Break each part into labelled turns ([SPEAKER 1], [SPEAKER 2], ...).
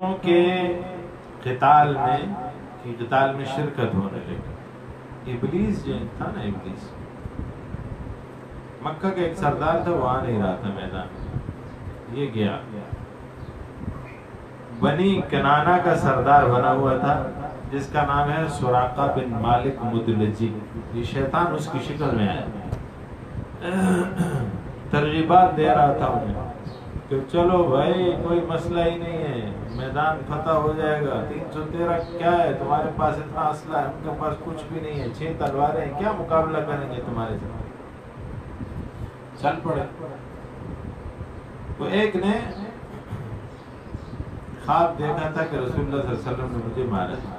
[SPEAKER 1] کے قتال میں شرکت ہونے لگی. ابلیس جو تھا نا، ابلیس مکہ کا ایک سردار تھا، وہ آ نہیں رہا تھا میدان میں. یہ گیا، بنی کنانا کا سردار بنا ہوا تھا جس کا نام ہے سراقہ بن مالک مدلجی. یہ شیطان اس کی شکل میں آیا، ترغیبات دے رہا تھا انہیں کہ چلو بھائی کوئی مسئلہ ہی نہیں ہے، میدان فتح ہو جائے گا. 313 کیا ہے تمہارے پاس؟ اتنا اسلحہ ہے، ان کے پاس کچھ بھی نہیں ہے، 6 تلواریں ہیں، کیا مقابلہ کریں گے تمہارے ساتھ؟ چل پڑے. تو ایک نے خواب دیکھا تھا کہ رسول اللہ صلی اللہ علیہ وسلم نے مجھے مارا تھا،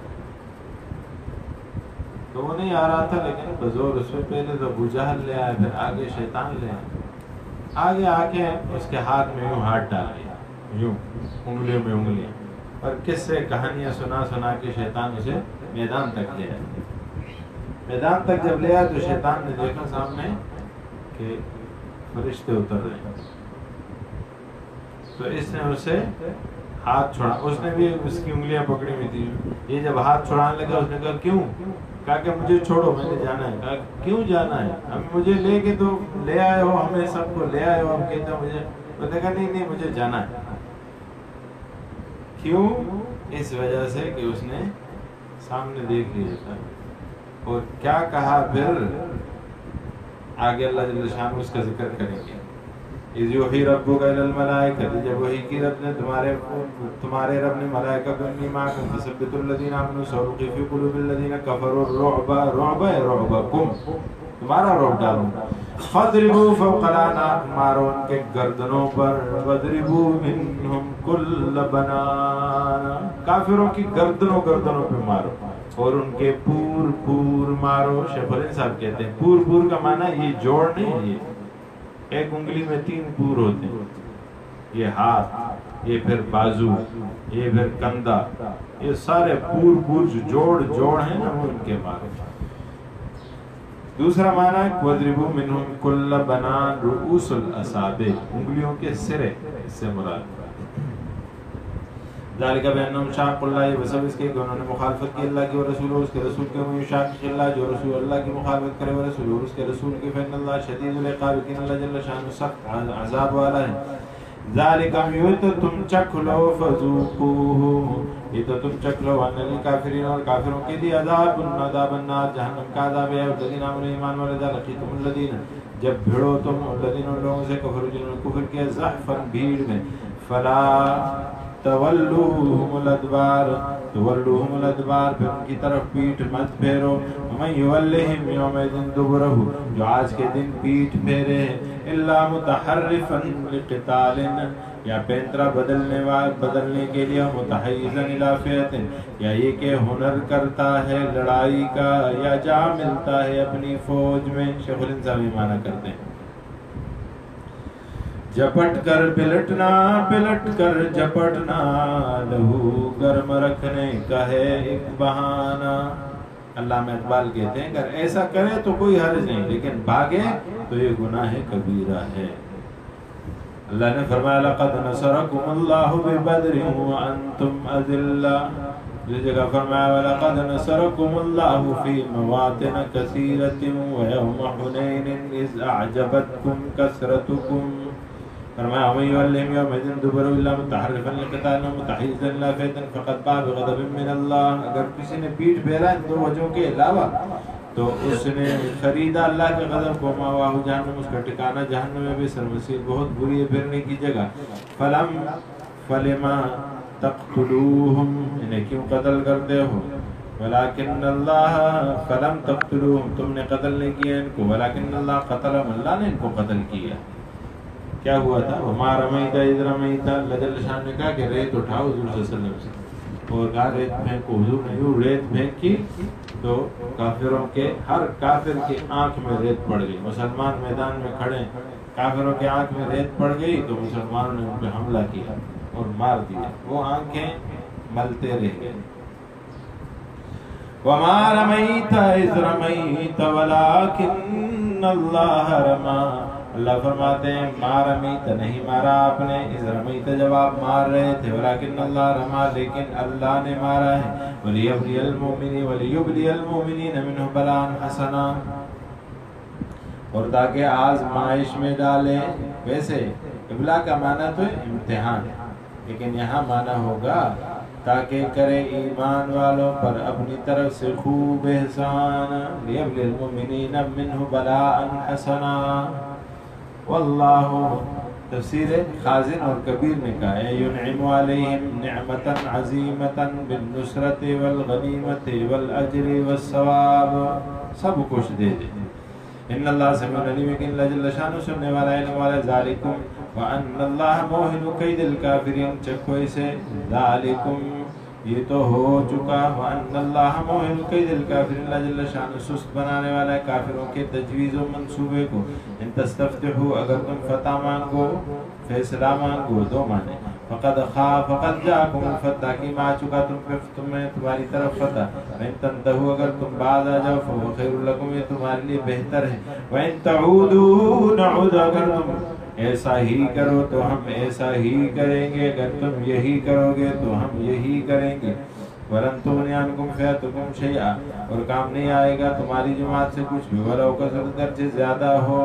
[SPEAKER 1] تو وہ نہیں آ رہا تھا، لیکن بزور اس میں پہلے تو ابو جہل لے آیا، پھر آگے شیطان لے آیا. آگے آ کے اس کے ہاتھ میں یوں ہاتھ ڈال دیا، یوں انگلیوں میں انگلیاں، اور کس سے کہانیاں سنا کے شیطان اسے میدان تک لے آیا. میدان تک جب لے آیا تو شیطان نے دیکھا سامنے کہ فرشتے اتر رہے ہیں، تو اس نے اسے ہاتھ چھوڑا. اس نے بھی اس کی انگلیاں پکڑی ہوئی تھی. یہ جب ہاتھ چھوڑانے لگا، اس نے کہا کیوں؟ کہا کہ مجھے چھوڑو، میں نے جانا ہے. کہا کیوں جانا ہے؟ ہم مجھے لے کے تو لے آئے ہو، ہمیں سب کو لے آئے ہو، ہم کہتے ہیں مجھے. تو نے کہا نہیں مجھے جانا ہے. کیوں؟ اس وجہ سے کہ اس نے سامنے دیکھ لیا تھا. اور کیا کہا پھر آگے اللہ جل شانہ اس کا ذکر کریں گے. اذ یوحی ربک الی الملائکہ، جب وحی کی رب نے تمہارے رب نے ملائکہ کو انی معکم فثبتوا الذین آمنوا سألقی فی قلوب الذین کفروا الرعب رعبکم، تمہارا رعب ڈالوں. فاضربوا فوق الاعناق، مارو ان کے گردنوں پر. واضربوا منہم کل بنان، کافروں کی گردنوں پہ مارو، اور ان کے پور مارو. شیخ الہند صاحب کہتے ہیں پور کا معنی یہ جوڑ نہیں ہے، یہ ایک انگلی میں 3 پور ہوتے ہیں. یہ ہاتھ، یہ پھر بازو، یہ پھر کندھا، یہ سارے پور جو جوڑ ہیں نا، وہ ان کے مارو. دوسرا معنی ہے وَاضْرِبُوا مِنْهُمْ كُلَّ بَنَانٍ رُؤُوسُ الْأَصَابِعِ، انگلیوں کے سرے، اس سے مراد. ذالک بأنہم شاقوا اللہ، یہ بسبب اس کے کہ انہوں نے مخالفت کی اللہ کی اور رسول، اور اس کے رسول کے. ومن یشاقق اللہ، جو رسول اللہ کی مخالفت کرے اور رسول اور اس کے رسول کی، فإن اللہ شدید العقاب، کہ اللہ جل شانہ سخت عذاب والا ہے. ذالک یہ تو تم چکھ لو، فذوقوہ، یہ تو تم چکھ لو، ان للکافرین، اور کافروں کے لیے عذاب النار، جہنم کا عذاب ہے. والذین آمنوا ایمان والے، اذا لقیتم الذین، جب بھیڑو تم الذین ان لوگوں سے، کفروا جنہوں نے کفر کیا، زحفا بھیڑ میں، فلا تولوہم الادبار، پھر ان کی طرف پیٹھ مت پھیرو. ومن یولہم یومئذ دبرہ، جو آج کے دن پیٹھ پھیرے، الا متحرفا لقتال، یا پینترا بدلنے کے لیے، متحیزا الی فئۃ، یا یہ کہ ہنر کرتا ہے لڑائی کا، یا جا ملتا ہے اپنی فوج میں. شیخ الہند صاحب یہ معنی کرتے ہیں جپٹ کر پلٹ کر جپٹنا، لہو گرم رکھنے کا ہے ایک بہانہ. علامہ اقبال کہتے ہیں اگر ایسا کرے تو کوئی حرج نہیں، لیکن بھاگے تو یہ گناہ کبیرہ ہے. اللہ نے فرمایا لقد نصرکم اللہ ببدر وانتم اذلہ، جس جگہ فرمایا وَلَقَدْ نَصَرَكُمُ اللَّهُ فِي مَوَاطِنَ كَثِيرَةٍ وَيَوْمَ حُنَيْنٍ إِذْ أَعْجَبَتْكُمْ كَثْرَتُكُمْ. فرمایا وَمَن يُوَلِّهِمْ يَوْمَئِذٍ دُبُرَهُ إِلَّا مُتَحَرِّفًا لِقِتَالٍ أَوْ مُتَحَيِّزًا إِلَىٰ فِئَةٍ فَقَدْ بَاءَ بِغَضَبٍ مِّنَ اللَّهِ، اگر کسی نے پیٹھ پھیرا ان 2 وجہوں کے علاوہ تو اس نے خریدا اللہ کے غضب کو. مأواہ جہنم، اس کا ٹھکانہ جہنم میں، بئس المصیر، بہت بری ہے پھرنے کی جگہ. فلما تقتلوہم، انہیں کیوں قتل کرتے ہو؟ ولیکن اللہ، فلم تقتلوہم، تم نے قتل نہیں کیا ان کو، ولیکن اللہ قتلہم، اللہ نے ان کو قتل کیا. کیا ہوا تھا؟ وما رمیت اذ رمیت، اللہ جل شانہ نے کہا کہ ریت اٹھاؤ حضور صلی اللہ علیہ وسلم سے، اور کہا ریت پھینکو. حضور نے یوں ریت پھینکی تو کافروں کے، ہر کافر کی آنکھ میں ریت پڑ گئی. مسلمان میدان میں کھڑے، کافروں کے آنکھ میں ریت پڑ گئی تو مسلمانوں نے ان پہ حملہ کیا اور مار دیا. وہ آنکھیں ملتے رہ گئے. وَمَا رَمَيْتَ إِذْ رَمَيْتَ وَلَٰكِنَّ اللَّهَ رَمَىٰ، اللہ فرماتے ہیں ما رمیت نہیں مارا آپ نے، اذ رمیت جب آپ مار رہے تھے، ولیکن اللہ رما لیکن اللہ نے مارا ہے، ولیبلی المؤمنین منہ بلاء حسنا اور تاکہ آزمائش میں ڈالے. ویسے ابلا کا معنی تو امتحان ہے، لیکن یہاں معنی ہوگا تاکہ کرے ایمان والوں پر اپنی طرف سے خوب احسان. لیبلی المؤمنین منہ بلاء حسنا. واللہ تفسیر خازن اور کبیر نے کہا ہے ینعم علیہم نعمتا عظیمتا بالنصرت والغنیمت والاجر والثواب، سب کچھ دے دے. ان اللہ سمیع علیم، لیکن اللہ جل شانہ سننے والا علم والا. ذالکم وان اللہ موہن کید الکافرین، چکھو اسے ذالکم یہ تو ہو چکا، وان اللہ موہن کید الکافرین، اللہ جل شانہ سست بنانے والا ہے کافروں کے تجویز و منصوبے کو. ان تستفتحوا اگر تم فتح مانگو، فیصلہ مانگو، دو معنی. فقد جاءکم الفتح کی آ چکا تمہیں تمہاری طرف فتح. وَإِن تَنْتَهُوا اگر تم باز آ جاؤ فَهُوَ خَيْرٌ لَكُمْ یہ تمہارے لیے بہتر ہے. وَإِن تَعُودُوا نَعُودْ اگر تم ایسا ہی کرو تو ہم ایسا ہی کریں گے، اگر تم یہی کرو گے تو ہم یہی کریں گے. وَلَن تُغْنِيَ عَنْكُمْ فِئَتُكُمْ شَيْئًا اور کام نہیں آئے گا تمہاری جماعت سے کچھ بھی. وَلَوْ كَثُرَتْ اگرچہ زیادہ ہو،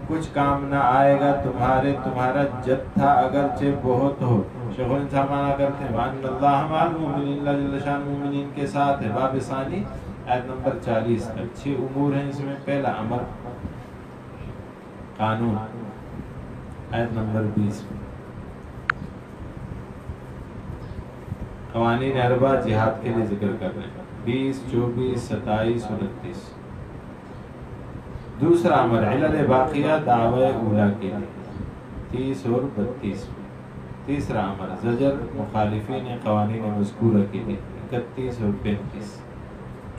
[SPEAKER 1] کچھ کام نہ آئے گا تمہارا جتھا اگرچہ بہت ہو. شیخ الانسان مانا کرتے ہیں وَأَنَّ اللَّهَ مَعَ الْمُؤْمِنِينَ، اللہ جل شان مومنین کے ساتھ ہے. باب ثانی آیت نمبر 40 تک 6 امور ہیں اس میں. پہلا امر قانون، آیت نمبر 20 قوانین اربع جہاد کے لیے ذکر کر رہے ہیں 20، 24، 27 اور 29. دوسرا امر علل باقیہ دعوی اولا کے لیے 30 اور 32. تیسرا امر زجر مخالفین قوانین مذکورہ کے لیے 31 اور 35.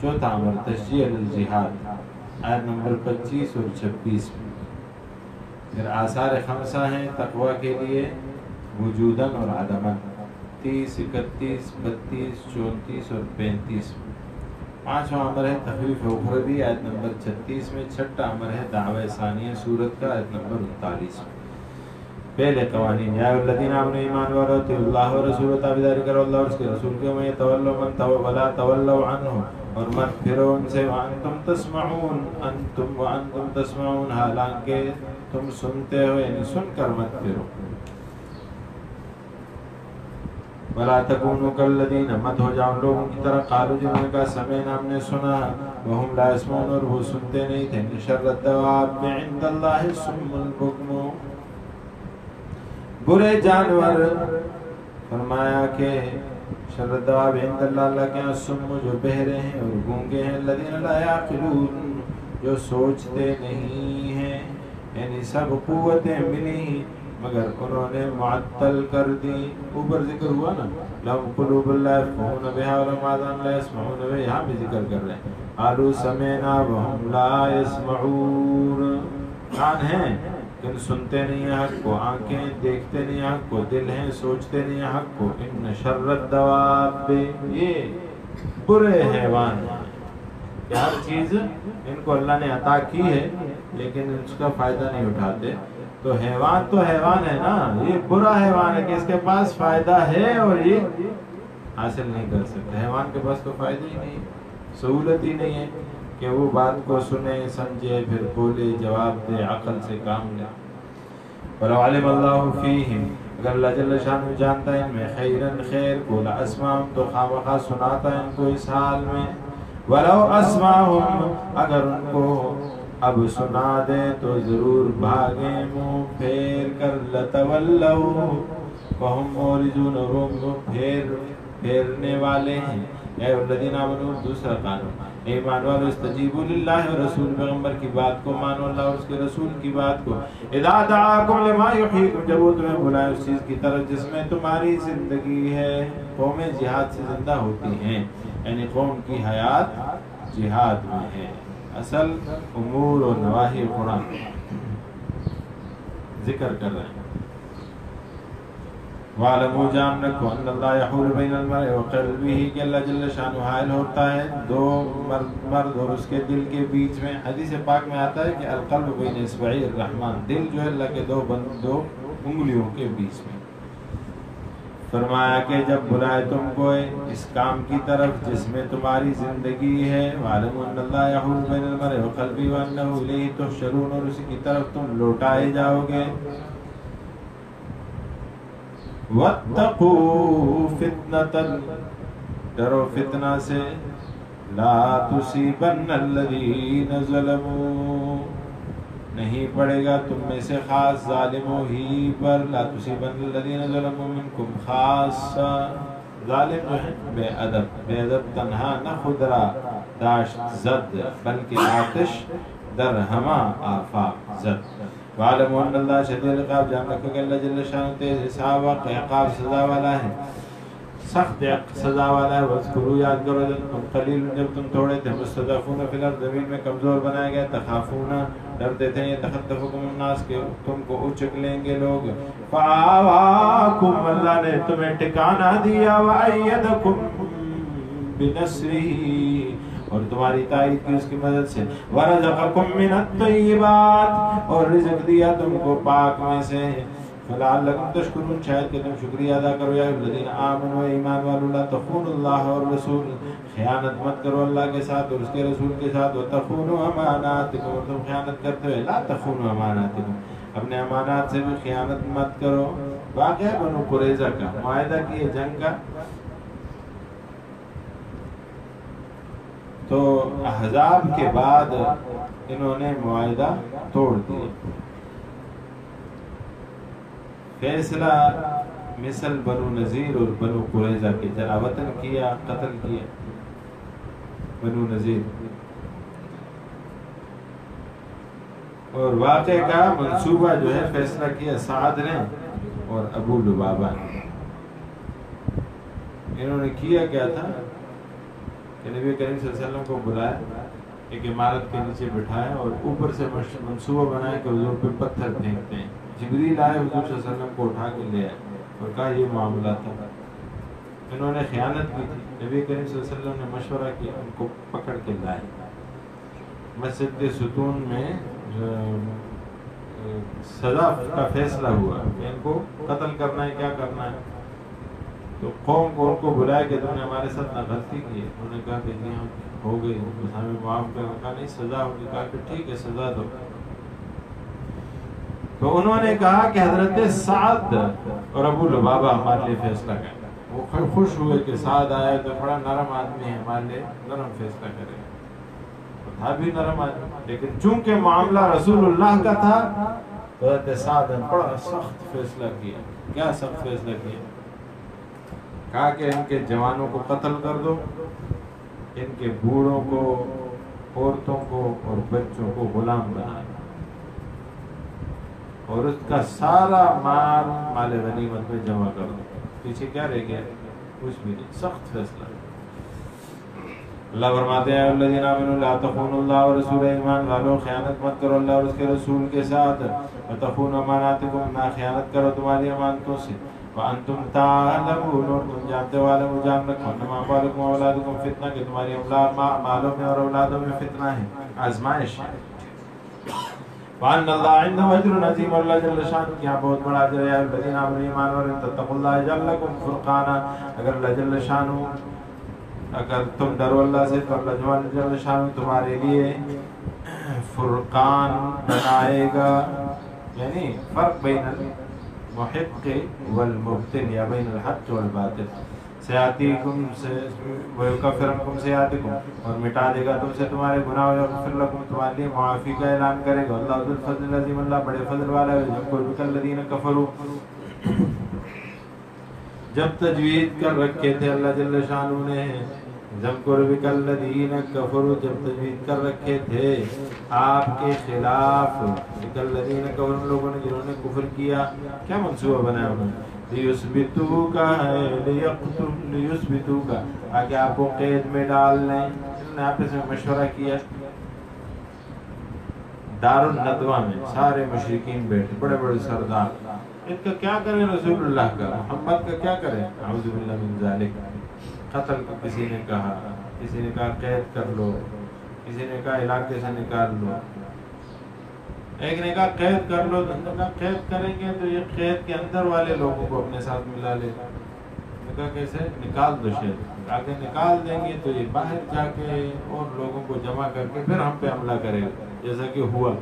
[SPEAKER 1] چوتھا امر تشجیع الجہاد آیت نمبر 25 اور 26. پھر آثار خمسہ ہیں تقوی کے لیے وجوداً اور عدماً 30، 31، 32، 34 اور 35. پانچواں امر ہے تخفیف اخروی آیت نمبر 36 میں. چھٹا امر ہے دعوی ثانیہ سورت کا آیت نمبر 39 میں. پہلے قوانین یا الذین آمنوا ایمان والو اطیعوا اللہ ورسولہ، تابعداری کرو اللہ اور اس کے رسول کے. میں تولوا من ولا تولوا عنہ اور مت پھرو ان سے. وانتم تسمعون وانتم تسمعون حالانکہ تم سنتے ہو، یعنی سن کر مت پھرو. ولا تکونوا کالذین مت ہو جاؤ لوگوں کی طرح قالوا جنہوں نے کہا سمعنا ہم نے سنا، وہم لا يسمعون اور وہ سنتے نہیں تھے. شر الدواب عند اللہ الصم البکم، برے جانور فرمایا کہ شر الدواب عند اللہ، اللہ کے الصم جو بہرے ہیں اور گونگے ہیں. الذین لا یعقلون جو سوچتے نہیں ہیں، یعنی سب قوتیں ملی مگر انہوں نے معطل کر دی. اوپر ذکر ہوا نا لهم قلوب لا يفقهون بها ولهم آذان لا يسمعون بها، یہاں بھی ذکر کر رہے ہیں قالوا سمعنا وهم لا يسمعون. کان ہیں لیکن سنتے نہیں ہیں حق کو، آنکھیں دیکھتے نہیں ہیں حق کو، دل ہیں سوچتے نہیں ہیں حق کو. ان شر الدواب یہ برے حیوان ہیں کہ ہر چیز ان کو اللہ نے عطا کی ہے لیکن اس کا فائدہ نہیں اٹھاتے. تو حیوان ہے نا، یہ برا حیوان ہے کہ اس کے پاس فائدہ ہے اور یہ حاصل نہیں کر سکتا. حیوان کے پاس تو فائدہ ہی نہیں، سہولت ہی نہیں ہے کہ وہ بات کو سنے سمجھے پھر بولے جواب دے عقل سے کام لے. وَلَوْ عَلِمَ اللَّهُ فِيهِمْ اگر اللہ جل شانہ جانتا ہے ان میں خیرن خیر کو لَأَسْمَعَهُمْ تو خامخواہ سناتا ہے ان کو اس حال میں. وَلَوْ أَسْمَعَهُمْ اگر ان کو اب سنا دے تو ضرور بھاگیں منہ پھیر کر. لَتَوَلَّوْا وَهُمْ مُعْرِضُونَ وہ پھیرنے والے ہیں. اے الذین آمنوا دوسرا قانون ایمان والو استجیبوا للہ ورسول، پیغمبر کی بات کو مانو اللہ اور اس کے رسول کی بات کو. اذا دعاکم لما یحییکم جب وہ تمہیں بلائے اس چیز کی طرف جس میں تمہاری زندگی ہے. قومیں جہاد سے زندہ ہوتی ہیں، یعنی قوم کی حیات جہاد میں ہے. اصل امور و نواہی قرآن ذکر کر رہے ہیں. وَعْلَمُوا جان رکھو ان اللہ یحول بین المرء وقلبہ کہ اللہ جل شانہ حائل ہوتا ہے دو مرد اور اس کے دل کے بیچ میں. حدیث پاک میں آتا ہے کہ القلب بین اصبعی الرحمن، دل جو ہے اللہ کے دو انگلیوں کے بیچ میں. فرمایا کہ جب بلائے تم کو اس کام کی طرف جس میں تمہاری زندگی ہے، وَعْلَمُوا أَنَّ اللَّهَ يَحُولُ بَيْنَ الْمَرْءِ وَقَلْبِهِ وَأَنَّهُ إِلَيْهِ تُحْشَرُونَ، اور اسی کی طرف تم لوٹائے جاؤ گے. وَاتَّقُوا فِتْنَةً، ڈرو فتنہ سے، لَا تُصِيبَنَّ الَّذِينَ ظَلَمُوا، نہیں پڑے گا تم میں سے خاص ظالموں ہی پر، لا تصیبن الذین ظلموا منکم خاصا، ظالم جو ہے بے ادب تنہا نہ خودرا داشت زد بلکہ آتش در ہما آفاق زد. وعلموا ان اللہ شدید العقاب، جان رکھو کہ اللہ جل شانہ تیز حساب و عقاب سزا والا ہے، سخت سزا والا ہے. وَاذْكُرُوا، یاد کرو جب تم قلیل، جب تم تھوڑے تھے، مستضعفون فی الارض، زمین میں کمزور بنایا گیا، تخافون، ڈرتے تھے، یتخطفکم الناس، کہ تم کو اچک لیں گے لوگ. فآواکم، اللہ نے تمہیں ٹھکانہ دیا، وأیدکم بنصرہ، اور تمہاری تائید کی اس کی مدد سے. ورزقکم من الطیبات، اور رزق دیا تم کو پاک میں سے. فلعلکم تشکرون، شاید کہ تم شکریہ ادا کرو. یا الذین آمنوا، ایمان والو، لا تخونوا اللہ والرسول، خیانت مت کرو اللہ کے ساتھ اور اس کے رسول کے ساتھ. وتخونوا اماناتکم، اور تم خیانت کرتے ہوئے، لا تخونوا اماناتکم، اپنے امانات سے بھی خیانت مت کرو. واقعہ بنو قریظہ کا معاہدہ کیے جنگ کا، تو احزاب کے بعد انہوں نے معاہدہ توڑ دیا. فیصلہ مثل بنو نذیر اور بنو قریظہ کے جلاوطن کیا، قتل کیا بنو نذیر. اور واقعے کا منصوبہ جو ہے فیصلہ کیا سعد نے اور ابو لبابہ نے. انہوں نے کیا کیا تھا کہ نبی کریم صلی اللہ علیہ وسلم کو بلایا، ایک عمارت کے نیچے بٹھایا اور اوپر سے منصوبہ بنایا کہ حضور پہ پتھر پھینکتے ہیں. جبریل آئے، حضور صلی اللہ علیہ وسلم کو اٹھا کے لے آئے اور کہا یہ معاملہ تھا. انہوں نے خیانت کی تھی. نبی کریم صلی اللہ علیہ وسلم نے مشورہ کیا، ان کو پکڑ کے لائے. مسجد کے ستون میں سزا کا فیصلہ ہوا کہ ان کو قتل کرنا ہے، کیا کرنا ہے. تو قوم کو ان کو بلایا کہ تم نے ہمارے ساتھ نہ غلطی کی ہے. انہوں نے کہا کہ جی ہو گئی، بس ہمیں معاف کر. کہا نہیں سزا ہوگی. کہا کہ ٹھیک ہے سزا دو. تو انہوں نے کہا کہ حضرت سعد اور ابو لبابہ ہمارے لیے فیصلہ کریں. وہ خوش ہوئے کہ سعد آیا تو بڑا نرم آدمی ہے، ہمارے لیے نرم فیصلہ کرے. تھا بھی نرم آدمی، لیکن چونکہ معاملہ رسول اللہ کا تھا تو حضرت سعد نے بڑا سخت فیصلہ کیا. کیا سخت فیصلہ کیا؟ کہا کہ ان کے جوانوں کو قتل کر دو، ان کے بوڑھوں کو، عورتوں کو اور بچوں کو غلام بنا دو، اور اس کا سارا مال غنیمت میں جمع کر دو. پیچھے کیا رہ گیا؟ کچھ بھی نہیں. سخت فیصلہ. اللہ فرماتے ہیں الذین آمنوا لا تخونوا اللہ ورسولہ، ایمان والو خیانت مت کرو اللہ اور اس کے رسول کے ساتھ. وتخونوا اماناتکم، نہ خیانت کرو تمہاری امانتوں سے. وانتم تعلمون، اور تم جانتے ہو، عالم جان رکھو، انما اموالکم واولادکم فتنہ، کہ تمہاری مالوں میں اور اولادوں میں فتنہ ہے، آزمائش ہے. وان اللہ عنده اجر عظیم، اور اللہ جل شانہ کے یہاں بہت بڑا اجر ہے. الذین آمنوا، ایمان والو، تتقوا اللہ یجعل لکم فرقانا، اگر اللہ جل شانہ، اگر تم ڈرو اللہ سے تو اللہ جل شانہ تمہارے لیے فرقان بنائے گا، یعنی فرق بین المحق والمبطل، یا بین الحق والباطل. سیاتیکم سے ویکفر عنکم سیاتکم، اور مٹا دے گا تم سے تمہارے گناہ، ویغفر لکم، تمہارے لیے معافی کا اعلان کرے گا. اللہ ذو الفضل العظیم، اللہ بڑے فضل والا ہے. یمکر الذین کفروا، جب تجوید کر رکھے تھے اللہ جل شانہ نے، یمکر بک الذین کفروا، جب تجوید کر رکھے تھے آپ کے خلاف، بک الذین کفروا، ان لوگوں نے جنہوں نے کفر کیا. کیا منصوبہ بنایا انہوں نے؟ لیثبتوک ہے، لیثبتوک، تاکہ آپ کو قید میں ڈال لیں. انہوں نے آپس میں مشورہ کیا. دار الندوہ میں سارے مشرکین بیٹھے، بڑے بڑے سردار، ان کا کیا کریں رسول اللہ کا، محمد کا کیا کریں؟ اعوذ باللہ من ذالک۔ قتل کو کسی نے کہا قید کر لو، کسی نے کہا علاقے سے نکال لو، ایک نے کہا قید کر لو، نے کہا قید کریں گے تو یہ قید کے اندر والے لوگوں کو اپنے ساتھ ملا لے گا، نے کہا کیسے؟ نکال دو شہر، آگے نکال دیں گے تو یہ باہر جا کے اور لوگوں کو جمع کر کے پھر ہم پہ حملہ کرے گا، جیسا کہ ہوا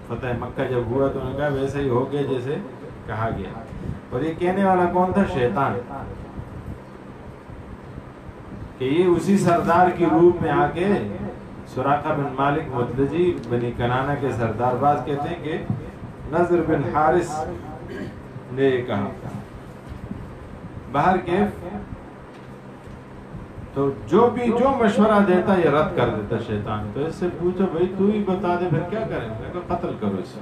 [SPEAKER 1] فتح مکہ جب ہوا تو انہوں نے کہا ویسے ہی ہو گیا جیسے کہا گیا۔ اور یہ کہنے والا کون تھا؟ شیطان، کہ یہ اسی سردار کی روح میں آ کے سراقہ بن مالک مدلجی بنی کنانہ کے سردار، باز کہتے ہیں کہ نضر بن حارث نے یہ کہا۔ باہر کیف تو جو مشورہ دیتا یہ رد کر دیتا شیطان، تو اس سے پوچھو بھائی تو ہی بتا دے پھر کیا کریں؟ میں کہا قتل کرو اس سے۔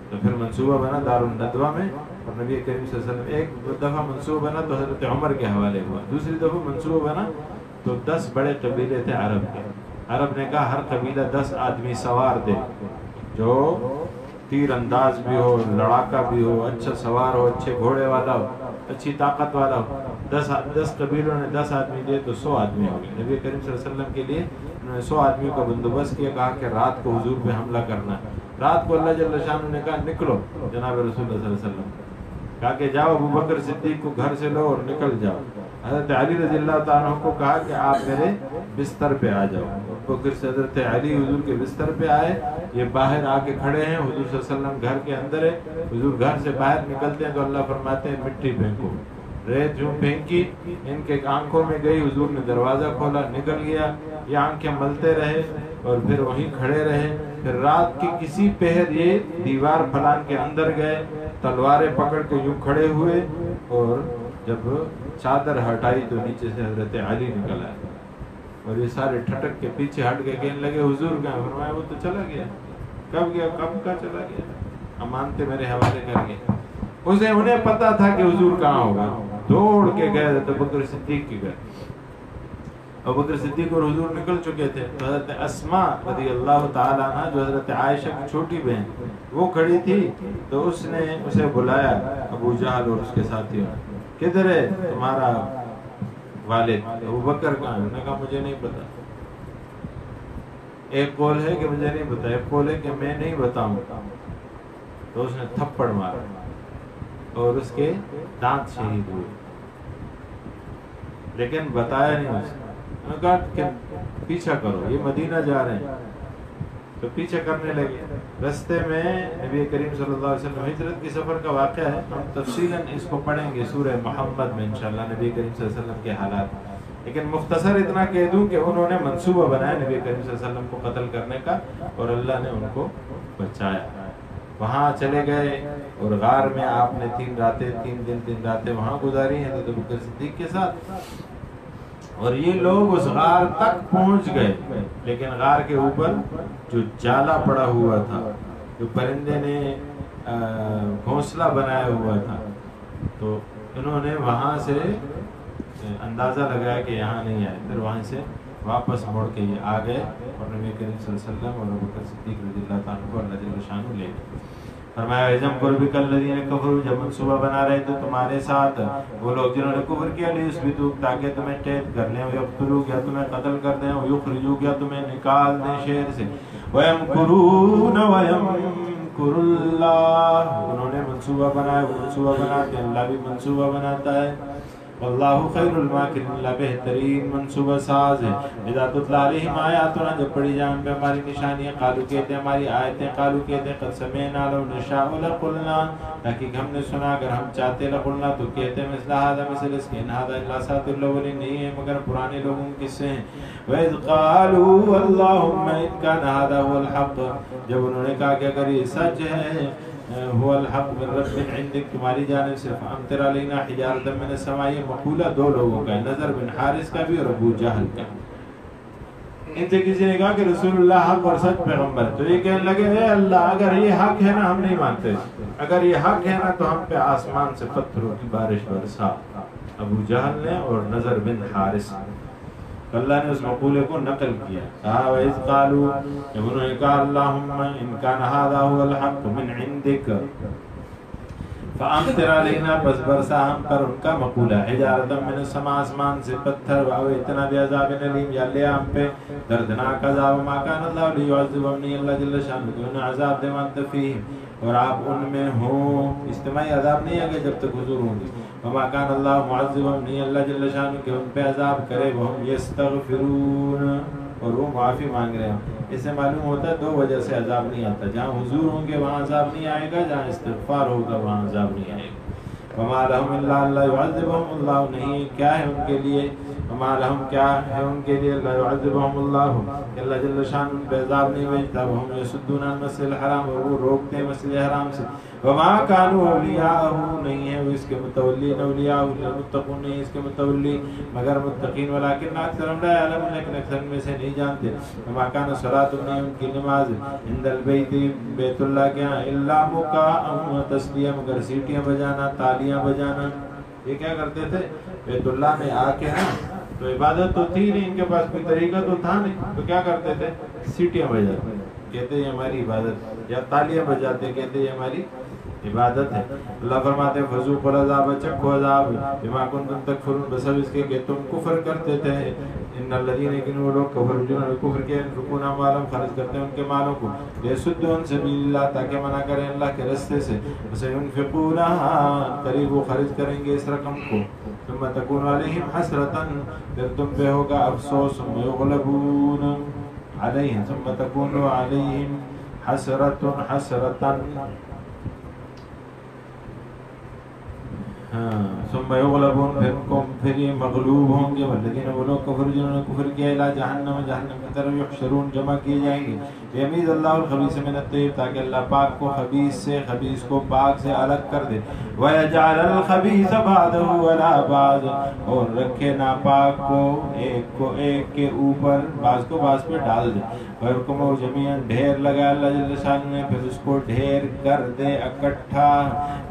[SPEAKER 1] تو پھر منصوبہ بنا دارالندوہ میں، اور نبی کریم صلی اللہ علیہ وسلم ایک دفعہ منصوبہ بنا تو حضرت عمر کے حوالے ہوا، دوسری دفعہ منصوبہ بنا تو 10 بڑے قبیلے تھے عرب کے، عرب نے کہا ہر قبیلہ 10 آدمی سوار دے، جو تیر انداز بھی ہو، لڑاکا بھی ہو، اچھا سوار ہو، اچھے گھوڑے والا ہو، اچھی طاقت والا ہو۔ 10 قبیلوں نے 10 آدمی دیے تو 100 آدمی ہو گئے۔ نبی کریم صلی اللہ علیہ وسلم کے لیے انہوں نے 100 آدمیوں کا بندوبست کیا، کہا کہ رات کو حضور پہ حملہ کرنا ہے۔ رات کو اللہ جل شانہ نے کہا نکلو جناب رسول اللہ صلی اللہ علیہ وسلم، کہا کہ جاؤ ابو بکر صدیق کو گھر سے لو اور نکل جاؤ۔ حضرت علی رضی اللہ تعالیٰ عنہ کو کہا کہ آپ میرے بستر پہ آ جاؤ۔ ابو بکر سے حضرت علی حضور کے بستر پہ آئے، یہ باہر آ کے کھڑے ہیں، حضور صلی اللہ علیہ وسلم گھر کے اندر ہے، حضور گھر سے باہر نکلتے ہیں تو اللہ فرماتے ہیں مٹی پھینکو، ریت یوں پھینکی، ان کے آنکھوں میں گئی، حضور نے دروازہ کھولا، نکل گیا، یہ آنکھیں ملتے رہے اور پھر وہیں کھڑے رہے۔ پھر رات کی کسی پہر یہ دیوار پھلان کے اندر گئے، تلواریں پکڑ کے یوں کھڑے ہوئے، اور جب چادر ہٹائی تو نیچے سے حضرت علی نکل آئے، اور یہ سارے ٹھٹک کے پیچھے ہٹ کے کہنے لگے حضور کہاں؟ فرمایا وہ تو چلا گیا۔ کب گیا؟ کب کا چلا گیا؟ امانتیں میرے حوالے کر گئے۔ انہیں پتا تھا کہ حضور کہاں ہوگا، دوڑ کے گئے حضرت بکر صدیق کے گئے، ابو بکر صدیق اور حضور نکل چکے تھے۔ تو حضرت اسماء رضی اللہ تعالیٰ عنہ جو حضرت عائشہ کی چھوٹی بہن وہ کھڑی تھی، تو اس نے اسے بلایا، ابو جہل اور اس کے ساتھیوں، کدھر ہے تمہارا والد؟ ابو بکر کہاں؟ انہوں نے کہا مجھے نہیں پتا۔ ایک قول ہے کہ مجھے نہیں پتا، ایک قول ہے کہ میں نہیں بتاؤں۔ تو اس نے تھپڑ مارا اور اس کے دانت شہید ہوئے، لیکن بتایا نہیں اس نے۔ انہوں نے کہا کہ پیچھا کرو، یہ مدینہ جا رہے ہیں، تو پیچھا کرنے لگے۔ رستے میں نبی کریم صلی اللہ علیہ وسلم ہجرت کی سفر کا واقعہ ہے، ہم تفصیلاً اس کو پڑھیں گے سورہ محمد میں انشاءاللہ، نبی کریم صلی اللہ علیہ وسلم کے حالات۔ لیکن مختصر اتنا کہہ دوں کہ انہوں نے منصوبہ بنایا نبی کریم صلی اللہ علیہ وسلم کو قتل کرنے کا، اور اللہ نے ان کو بچایا۔ وہاں چلے گئے اور غار میں آپ نے 3 دن 3 راتیں وہاں گزاری ہیں حضرت بکر صدیق کے ساتھ، اور یہ لوگ اس غار تک پہنچ گئے، لیکن غار کے اوپر جو جالا پڑا ہوا تھا، جو پرندے نے گھونسلہ بنایا ہوا تھا، تو انہوں نے وہاں سے اندازہ لگایا کہ یہاں نہیں آئے، پھر وہاں سے واپس موڑ کے یہ آ گئے، اور نبی کریم صلی اللہ علیہ وسلم اور ابو بکر صدیق رضی اللہ تعالیٰ کو اللہ جل شانہ لے گئے۔ فرمایا اعظم قربک الذین کفروا، جب منصوبہ بنا رہے تھے تمہارے ساتھ وہ لوگ جنہوں نے کفر کیا، لیثبتوک تاکہ تمہیں قید کر لیں، یقتلوک یا تمہیں قتل کر دیں، یخرجوک یا تمہیں نکال دیں شہر سے، ویمکرون ویمکر اللہ، انہوں نے منصوبہ بنایا، وہ منصوبہ بناتے ہیں، اللہ بھی منصوبہ بناتا ہے، واللہ خیر الماکرین، اللہ بہترین منصوبہ ساز ہے۔ اذا تتلی علیہم آیاتنا، جب پڑھی جائیں پہ ہماری نشانیاں، قالوا کہتے ہیں ہماری آیتیں، قالوا کہتے ہیں قد سمعنا لو نشاء لقلنا، تحقیق ہم نے سنا اگر ہم چاہتے لقلنا تو کہتے ہیں مثل ھذا، مثل اس کے، ان ھذا الا اساطیر الاولین، نہیں ہے مگر پرانے لوگوں کے قصے ہیں۔ وَإِذْ قَالُوا اللَّهُمَّ إِنْ كَانَ هَذَا هُوَ الْحَقُّ، جب انہوں نے کہا کہ اگر یہ سچ ہے، هو الحق من رب من عندك، تمہاری جانب سے، فامطر علینا حجارۃ من السماء، یہ مقولہ 2 لوگوں کا ہے، نضر بن حارث کا بھی اور ابو جہل کا۔ ان سے کسی نے کہا کہ رسول اللہ حق اور سچ پیغمبر، تو یہ کہنے لگے اے اللہ اگر یہ حق ہے نا ہم نہیں مانتے، اگر یہ حق ہے نا تو ہم پہ آسمان سے پتھروں کی بارش برسا۔ ابو جہل نے اور نضر بن حارث، اللہ نے اس مقولے کو نقل کیا۔ وَإِذْ قَالُوا، جب انہوں نے کہا اللہم إِنْ كَانَ هَذَا هُوَ الْحَقُّ مِنْ عِنْدِكَ، فَأَمْطِرْ عَلَيْنَا بس برسا ہم پر ان کا مقولہ حجارۃ من السماء آسمان سے پتھر وَأَوِئْتَنَا بِعَذَابٍ أَلِيمٍ یا لے ہم پہ دردناک عذاب وَمَا كَانَ اللَّهُ لِيُعَذِّبَهُمْ نہیں اللہ جل شانہ کہ انہیں عذاب دے وَأَنْتَ فِيهِمْ اور آپ ان میں ہوں اجتماعی عذاب نہیں ہے کہ جب تک حضور ہوں گے وَمَا كَانَ اللَّهُ مُعَذِّبَهُمْ نہیں اللہ جل شانہ کہ ان پہ عذاب کرے وَهُمْ يَسْتَغْفِرُونَ اور وہ معافی مانگ رہے ہیں اس سے معلوم ہوتا ہے دو وجہ سے عذاب نہیں آتا جہاں حضور ہوں گے وہاں عذاب نہیں آئے گا جہاں استغفار ہوگا وہاں عذاب نہیں آئے گا وما لهم الا اللہ يعذبهم اللہ نہیں کیا ہے ان کے لیے وما لهم کیا ہے ان کے لیے لا يعذبهم اللہ اللہ جل شان ان پہ عذاب نہیں بھیجتا وهم يصدون عن المسجد الحرام اور وہ روکتے ہیں مسجد حرام سے وما كانوا اولیاءه نہیں ہے وہ اس کے متولی اولیاء المتقون نہیں اس کے متولی مگر متقین ولکن اکثرهم لا يعلمون لیکن اکثر میں سے نہیں جانتے وما كان صلاتهم نہیں ان کی نماز عند البيت بیت اللہ کے ہاں الا مکاء وتسلیہ مگر سیٹیاں بجانا تالیاں بجانا یہ کیا کرتے تھے بیت اللہ میں آ کے نا تو عبادت تو تھی نہیں ان کے پاس کوئی طریقہ تو تھا نہیں تو کیا کرتے تھے سیٹیاں بجاتے کہتے یہ ہماری عبادت یا تالیاں بجاتے کہتے یہ ہماری عبادت ہے اللہ فرماتے ہیں فذوقوا العذاب چکھو عذاب بما کنتم تکفرون بسبب اس کے کہ تم کفر کرتے تھے ان الذین لیکن وہ لوگ کفر جنہوں نے کفر کیا ينفقون اموالهم خرچ کرتے ہیں ان کے مالوں کو ليصدوا عن سبیل اللہ تاکہ منع کریں اللہ کے راستے سے وسينفقونها قریب وہ خرچ کریں گے اس رقم کو ثم تكون عليهم حسرة پھر تم پہ ہوگا افسوس ثم يغلبون عليهم ثم تكون عليهم حسرة ثم يغلبون پھر یہ مغلوب ہوں گے والذین وہ لوگ کفر جنہوں نے کفر کیا الى جہنم جہنم کی طرف یحشرون جمع کیے جائیں گے یمیز اللہ الخبیث من الطیب تاکہ اللہ پاک کو خبیث سے خبیث کو پاک سے الگ کر دے ویجعل الخبیث بعضه على بعض اور رکھے ناپاک کو ایک کے اوپر بعض کو بعض پہ ڈال دے وَيَرْكُمُهُ جَمِيعًا ڈھیر لگا اللہ جل شانہ نے پھر اس کو ڈھیر کر دے اکٹھا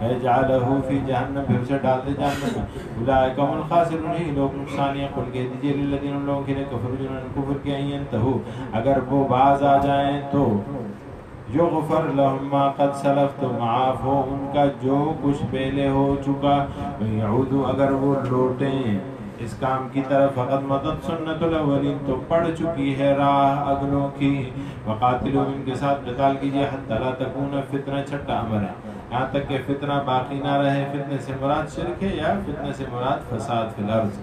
[SPEAKER 1] وَيَجْعَلَهُ فِي جَهَنَّمَ پھر اسے ڈال دے جہنم میں اولئک هم الخاسرون ہی لوگ نقصان قل کہہ دیجئے للذین ان لوگوں کے لیے کفر جنہوں نے کفر کیا ان ينتهوا اگر وہ باز آ جائیں تو یغفر لهم ما قد سلف تو معاف ہو ان کا جو کچھ پہلے ہو چکا یعودوا اگر وہ لوٹیں اس کام کی طرف فقط مدد سنت الاولین تو پڑ چکی ہے راہ اگلوں کی وقاتلوا ان کے ساتھ قتال کیجئے حتی لا تکون فتنہ چھٹا امر ہے یہاں تک کہ فتنہ باقی نہ رہے فتنے سے مراد شرک ہے یا فتنے سے مراد فساد فی الارض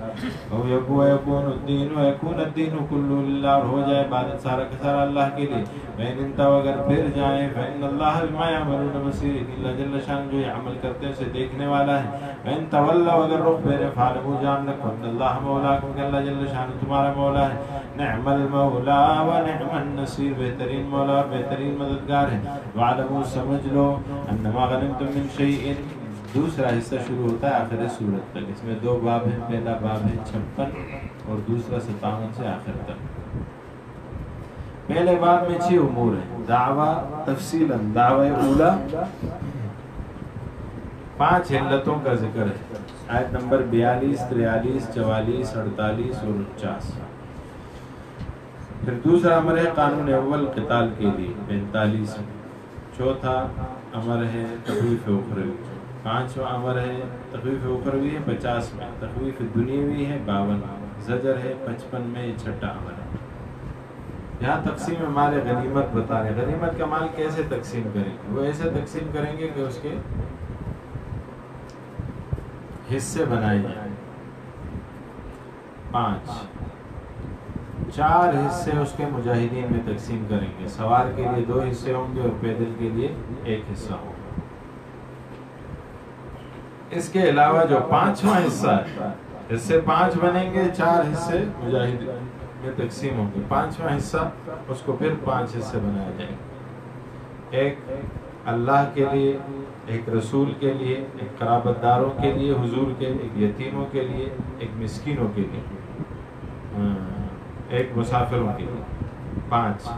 [SPEAKER 1] ویکون الدین کلہ للہ اور ہو جائے عبادت سارا کا سارا اللہ کے لیے فإن انتہوا اگر پھر جائیں فإن اللہ بما یعملون بصیر اللہ جل شان جو یہ عمل کرتے ہیں اسے دیکھنے والا ہے فإن تولوا اگر رخ پھیرے فاعلموا جان رکھو ان اللہ مولاکم کہ اللہ جل شان تمہارا مولا ہے نعم المولا و نعم النصیر بہترین مولا اور بہترین مددگار ہے وعلموا سمجھ لو انما غنمتم من شیء دوسرا حصہ شروع ہوتا ہے آخر سورت تک اس میں دو باب ہیں پہلا باب ہے 56 اور دوسرا 57 سے آخر تک پہلے باب میں 6 امور ہیں دعویٰ تفصیلا دعوی اولا 5 علتوں کا ذکر ہے آیت نمبر 42 43 44 48 اور 49 پھر دوسرا امر ہے قانون اول قتال کے لیے 45 چوتھا امر ہے تخویف اخروی 5واں امر ہے تخویف اخروی ہے 50 میں تخویف دنیاوی ہے 52 زجر ہے 55 میں یہ 6واں امر ہے یہاں تقسیم مال غنیمت بتا رہے غنیمت کا مال کیسے تقسیم کریں گے وہ ایسے تقسیم کریں گے کہ اس کے حصے بنائے جائیں 5 4 حصے اس کے مجاہدین میں تقسیم کریں گے سوار کے لیے 2 حصے ہوں گے اور پیدل کے لیے 1 حصہ ہوگا اس کے علاوہ جو 5واں حصہ ہے حصے 5 بنیں گے 4 حصے مجاہدین میں تقسیم ہوں گے 5واں حصہ اس کو پھر 5 حصے بنایا جائے گا ایک اللہ کے لیے ایک رسول کے لیے ایک قرابت داروں کے لیے حضور کے ایک یتیموں کے لیے ایک مسکینوں کے لیے ایک مسافروں کے لیے 5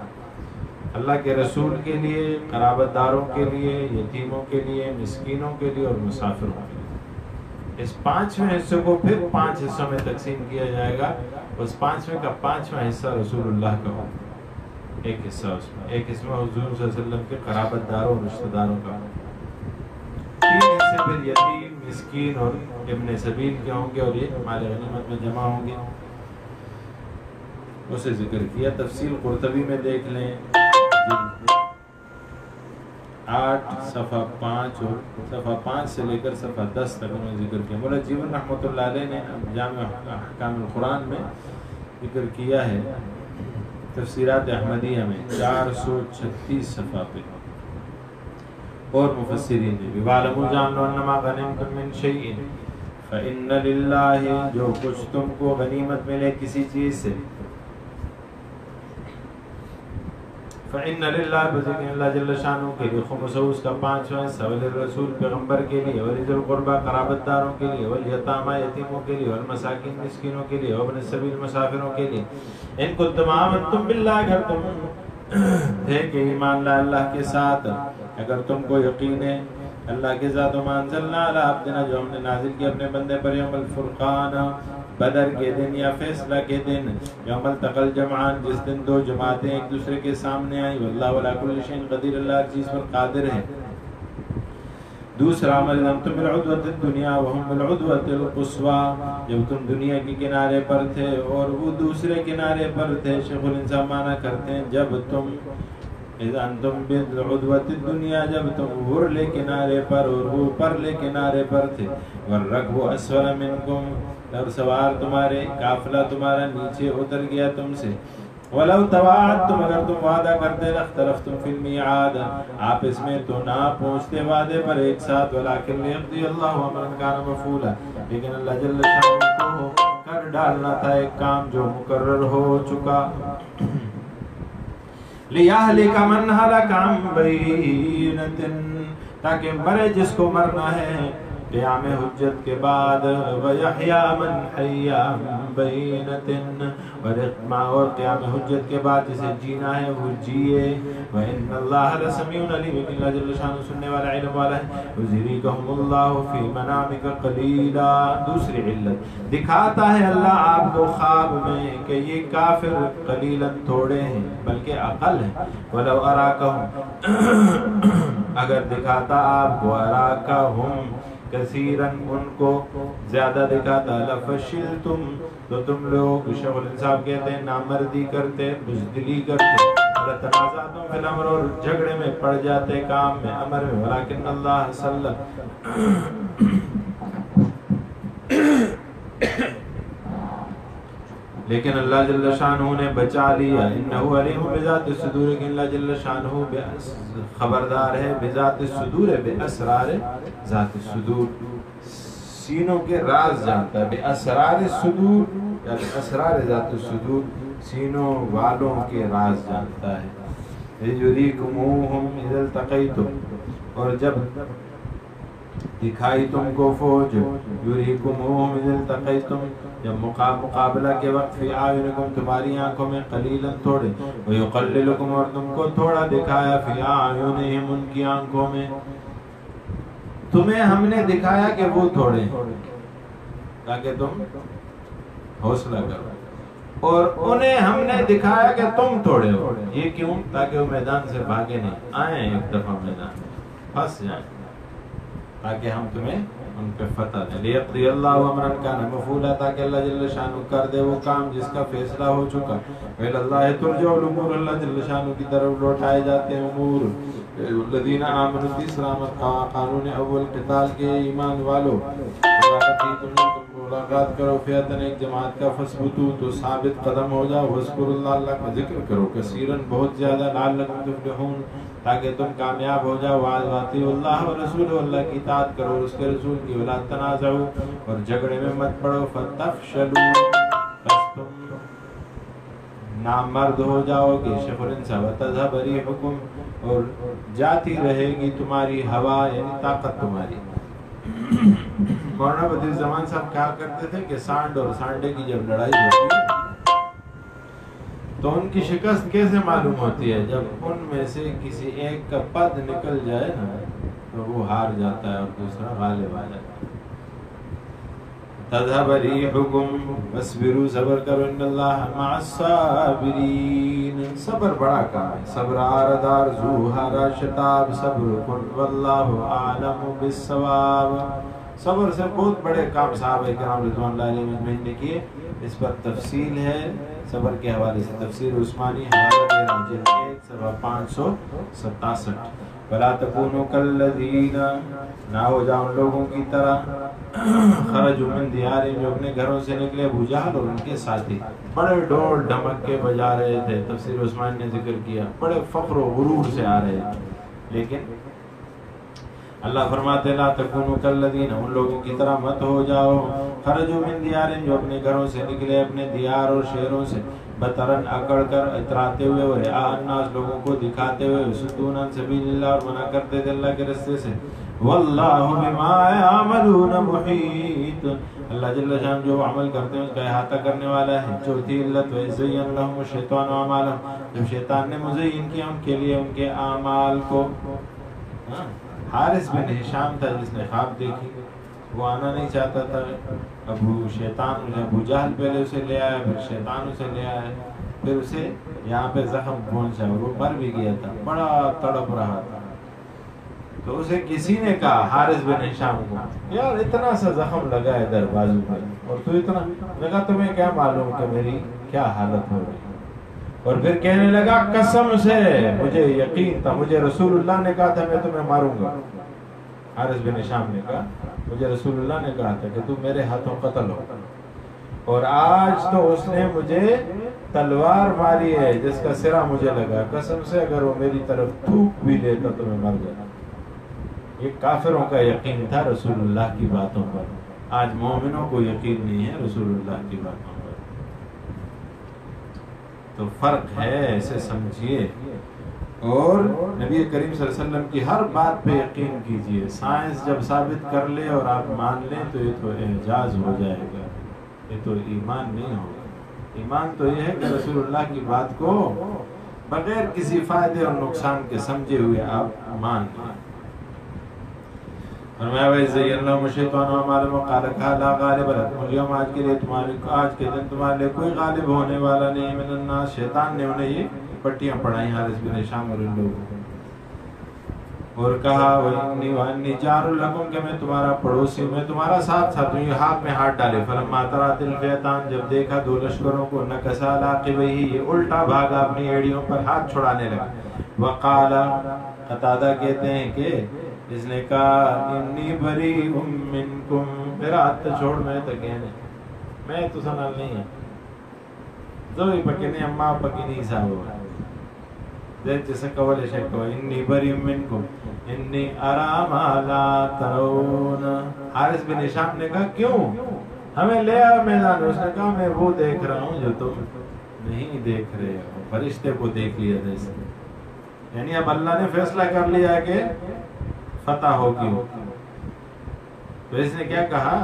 [SPEAKER 1] اللہ کے رسول کے لیے قرابت داروں کے لیے یتیموں کے لیے مسکینوں کے لیے اور مسافروں کے لیے اس 5ویں حصے کو پھر 5 حصوں میں تقسیم کیا جائے گا اس 5ویں کا 5واں حصہ رسول اللہ کا ہوگا ایک حصہ اس میں ایک حصہ حضور صلی اللہ علیہ وسلم کے قرابت داروں اور رشتہ داروں کا 3 حصے پھر یتیم، مسکین اور ابن سبیل کے ہوں گے، اور یہ مال غنیمت میں جمع ہوں گے، اسے ذکر کیا۔ تفصیل قرطبی میں دیکھ لیں، 8 صفحہ 5 اور صفحہ 5 سے لے کر صفحہ 10 تک انہوں نے ذکر کیا۔ مولا جیون رحمۃ اللہ علیہ نے جامع احکام القرآن میں ذکر کیا ہے، تفسیرات احمدیہ میں 436 صفحہ پہ، اور مفسرین نے بھی وَاعْلَمُوا جانو انما غنمتم من شیء فإن للہ، جو کچھ تم کو غنیمت ملے کسی چیز سے، فإن للہ، بذکر اللہ جل شانہ کے لیے، خمسہ، اس کا 5واں حصہ، وللرسول، پیغمبر کے لیے، ولذی القربیٰ، قرابت داروں کے لیے، والیتامى، یتیموں کے لیے، والمساکین، مسکینوں کے لیے، وابن السبیل، مسافروں کے لیے، ان کنتم آمنتم باللہ، اگر تم تھے کہ ایمان لا اللہ کے ساتھ، اگر تم کو یقین ہے اللہ کے ذات، وما انزلنا علی عبدنا، جو ہم نے نازل کیا اپنے بندے پر، یوم الفرقان، بدر کے دن یا فیصلہ کے دن، یوم التقى الجمعان، جس دن دو جماعتیں ایک دوسرے کے سامنے آئیں، واللہ علی کل شیء قدیر، اللہ ہر چیز پر قادر ہے۔ دوسرا عمل، انتم بالعدوۃ الدنیا وهم بالعدوۃ القصوى، جب تم دنیا کے کنارے پر تھے اور وہ دوسرے کنارے پر تھے، شیخ الانسان معنی کرتے ہیں جب تم، اذا انتم بالعدوۃ الدنیا، جب تم ورلے کنارے پر اور وہ پرلے کنارے پر تھے، والرکب اسفل منکم، اور سوار تمہارے، قافلہ تمہارا نیچے اتر گیا تم سے، وَلَوْ تَوَاعَدْتُمْ، اگر تم وعدہ کرتے، لَاخْتَلَفْتُمْ فِي الْمِيعَادِ، آپ اس میں تو نہ پہنچتے وعدے پر ایک ساتھ، وَلَكِنْ لِيَقْضِيَ اللَّهُ أَمْرًا كَانَ مَفْعُولًا، لیکن اللہ جل شانہ کو کر ڈالنا تھا ایک کام جو مقرر ہو چکا۔ لِيَهْلِكَ مَنْ هَلَكَ عَنْ بَيِّنَةٍ، تاکہ مرے جس کو مرنا ہے قیام حجت کے بعد، وَيَحْيَا مَنْ حَيَّا مِنْ بَيِّنَةٍ، اور قیام حجت کے بعد جسے جینا ہے وہ جیے، وَإِنَّ اللَّهَ لَسَمِيعٌ عَلِيمٌ، لیکن اللہ جل شانہ سننے والا، علم والا ہے۔ يُذْهِبْكُمُ اللَّهُ فِي مَنَامِكَ قَلِيلًا، دوسری علت، دکھاتا ہے اللہ آپ کو خواب میں کہ یہ کافر قلیلاً تھوڑے ہیں بلکہ اقل ہیں، وَلَوْ أَرَاكَهُمْ، اگر دکھاتا آپ کو، أَرَاكَهُمْ کثیراً، ان کو زیادہ دکھاتا، لَفَشِلْتُمْ، تو تم لوگ، شیخ الانصاف کہتے ہیں، نامردی کرتے، بزدلی کرتے، تنازعتم فی الامر، اور جھگڑے میں پڑ جاتے، کام میں، امر میں، ولیکن اللہ سلم، لیکن اللہ جل شانہ نے بچا لیا، انہو علیم بذات الصدور، کہ اللہ جل شانہ خبردار ہے بذات الصدور، بے اسرار ذات الصدور، سینوں کے راز جانتا ہے، بے اسرار الصدور، یعنی اسرار ذات الصدور، سینوں والوں کے راز جانتا ہے۔ یریکموہم اذا التقیتم، اور جب دکھائی تم کو فوج، یریکموہم اذا التقیتم، جب مقابلہ کے وقت، فی اعینکم، تمہاری آنکھوں میں، قلیلاً تھوڑے، ویقللکم، اور تم کو تھوڑا دکھایا، فی اعینہم، ان کی آنکھوں میں، تمہیں ہم نے دکھایا کہ وہ تھوڑے ہیں تاکہ تم حوصلہ کرو، اور انہیں ہم نے دکھایا کہ تم تھوڑے ہو، یہ کیوں؟ تاکہ وہ میدان سے بھاگے نہیں، آئیں ایک دفعہ میدان پھنس جائیں، تاکہ ہم تمہیں ان پہ فتح دیں۔ لیقضی اللہ امرا کان مفعولا، تاکہ اللہ جل شانہ کر دے وہ کام جس کا فیصلہ ہو چکا۔ وإلی اللہ ترجع الامور، اللہ جل شانہ کی طرف لوٹائے جاتے ہیں امور۔ الذین آمنوا، تیسرا قانون اول قتال کے، ایمان والو، ملاقات کرو، فیعتن، ایک جماعت کا، فثبتوا، تو ثابت قدم ہو جاؤ، واذکروا اللہ، اللہ کا ذکر کرو، کثیرا، بہت زیادہ، لعلکم تفلحون، تاکہ تم کامیاب ہو جاؤ، واطیعوا اللہ ورسولہ، اللہ کی اطاعت کرو اور اس کے رسول کی، ولا تنازعوا، اور جھگڑے میں مت پڑو، فتفشلوا، بس تم نامرد ہو جاؤ گے، شیخ الانصاف، وتذهب ريحكم، اور جاتی رہے گی تمہاری ہوا، یعنی طاقت تمہاری۔ مولانا بدیع الزمان صاحب کہا کرتے تھے کہ سانڈ اور سانڈے کی جب لڑائی ہوتی ہے تو ان کی شکست کیسے معلوم ہوتی ہے؟ جب ان میں سے کسی ایک کا پد نکل جائے نا تو وہ ہار جاتا ہے اور دوسرا غالب آ جاتا ہے۔ تذهب ريحكم واصبروا صبر کرو ان اللہ مع الصابرین. صبر بڑا کام ہے. صبر آردار زوہارا شتاب صبر کن واللہ اعلم بالصواب. صبر سے بہت بڑے کام صحابہ کرام رضوان اللہ علیہ مجمعین نے کیے. اس پر تفصیل ہے صبر کے حوالے سے. تفسیر عثمانی حوالہ 1 صفحہ 567. ولا تکونوا کالذین، نہ ہو جاؤ ان لوگوں کی طرح خرجوا من دیارہم، جو اپنے گھروں سے نکلے، ابو جہل اور ان کے ساتھی بڑے ڈول ڈھمک کے بجا رہے تھے. تفسیر عثمانی نے ذکر کیا بڑے فخر و غرور سے آ رہے تھے. لیکن اللہ فرماتے لا تکونوا کالذین، ان لوگوں کی طرح مت ہو جاؤ خرجوا من دیارہم، جو اپنے گھروں سے نکلے، اپنے دیار اور شہروں سے، بطرن اکڑ کر، اتراتے ہوئے، اور رعاء الناس، لوگوں کو دکھاتے ہوئے، یصدون عن سبیل اللہ، اور منع کرتے تھے اللہ کے راستے سے. واللہ بما یعملون محیط، اللہ جل شان جو عمل کرتے ہیں اس کا احاطہ کرنے والا ہے. چوتھی علت وَزَيَّنَ لَهُمُ الشَّيْطَانُ أَعْمَالَهُمْ، جب شیطان نے مزین کیا ان کے لیے ان کے اعمال کو. حارث بن ہشام تھا جس نے خواب دیکھی، وہ آنا نہیں چاہتا تھا. ابو جہل پہلے اسے لے آیا، پھر شیطان اسے لے آیا، پھر اسے یہاں پہ زخم پہنچا اور وہ مر بھی گیا تھا، بڑا تڑپ رہا تھا. تو اسے کسی نے کہا حارث بن ہشام کو، یار اتنا سا زخم لگا ہے در بازو پر اور تو اتنا لگا، تمہیں کیا معلوم کہ میری کیا حالت ہو رہی. اور پھر کہنے لگا قسم سے مجھے یقین تھا، مجھے رسول اللہ نے کہا تھا میں تمہیں ماروں گا. حارث بن ہشام نے کہا مجھے رسول اللہ نے کہا تھا کہ تو میرے ہاتھوں قتل ہو، اور آج تو اس نے مجھے تلوار ماری ہے جس کا سرا مجھے لگا، قسم سے اگر وہ میری طرف تھوک بھی لیتا تو میں مر جاتا. یہ کافروں کا یقین تھا رسول اللہ کی باتوں پر. آج مومنوں کو یقین نہیں ہے رسول اللہ کی باتوں پر. تو فرق ہے، ایسے سمجھیے. اور نبی کریم صلی اللہ علیہ وسلم کی ہر بات پہ یقین کیجئے. سائنس جب ثابت کر لے اور آپ مان لیں تو یہ تو اعجاز ہو جائے گا، یہ تو ایمان نہیں ہوگا. ایمان تو یہ ہے کہ رسول اللہ کی بات کو بغیر کسی فائدے اور نقصان کے سمجھے ہوئے آپ مان لیں. فرمایا وَإِذَّيَّنَ لَهُمُ الشَّيْطَانُ أَعْمَالَهُمْ وَقَالَ لَا غَالِبَ لَكُمُ الْيَوْمَ، آج کے دن تمہارے لیے کوئی غالب ہونے والا نہیں. من الناس، شیطان نے انہیں یہ پٹیاں پڑھائیں حارث بن ہشام اور ان لوگوں کو، اور کہا وَإِنِّي جَارٌ لَكُمْ، کہ میں تمہارا پڑوسی، میں تمہارا ساتھ ساتھ ہوں. یہ ہاتھ میں ہاتھ ڈالے. فَلَمَّا تَرَأَتِ الْفِئَتَانِ، جب دیکھا دو لشکروں کو، نَكَصَ عَلَىٰ عَقِبَيْهِ، یہ الٹا بھاگا اپنی ایڑیوں پر ہاتھ چھڑانے لگا. وَقَالَ، قتادہ کہتے ہیں کہ اس نے کہا انی بریء منکم، میرا ہاتھ چھوڑ، میں تو کہنے میں تو سنال نہیں ہے زوی پکینی اما پکینی صاحب دیکھ جیسے قول شکو انی بریء منکم انی ارا ما لا ترون. حارث بن ہشام نے کہا کیوں، ہمیں لے آیا میدان. اس نے کہا میں وہ دیکھ رہا ہوں جو تم نہیں دیکھ رہے ہو. فرشتے کو دیکھ لیا تھا اس نے، یعنی اب اللہ نے فیصلہ کر لیا ہے کہ فتح ہوگی. تو اس نے کیا کہا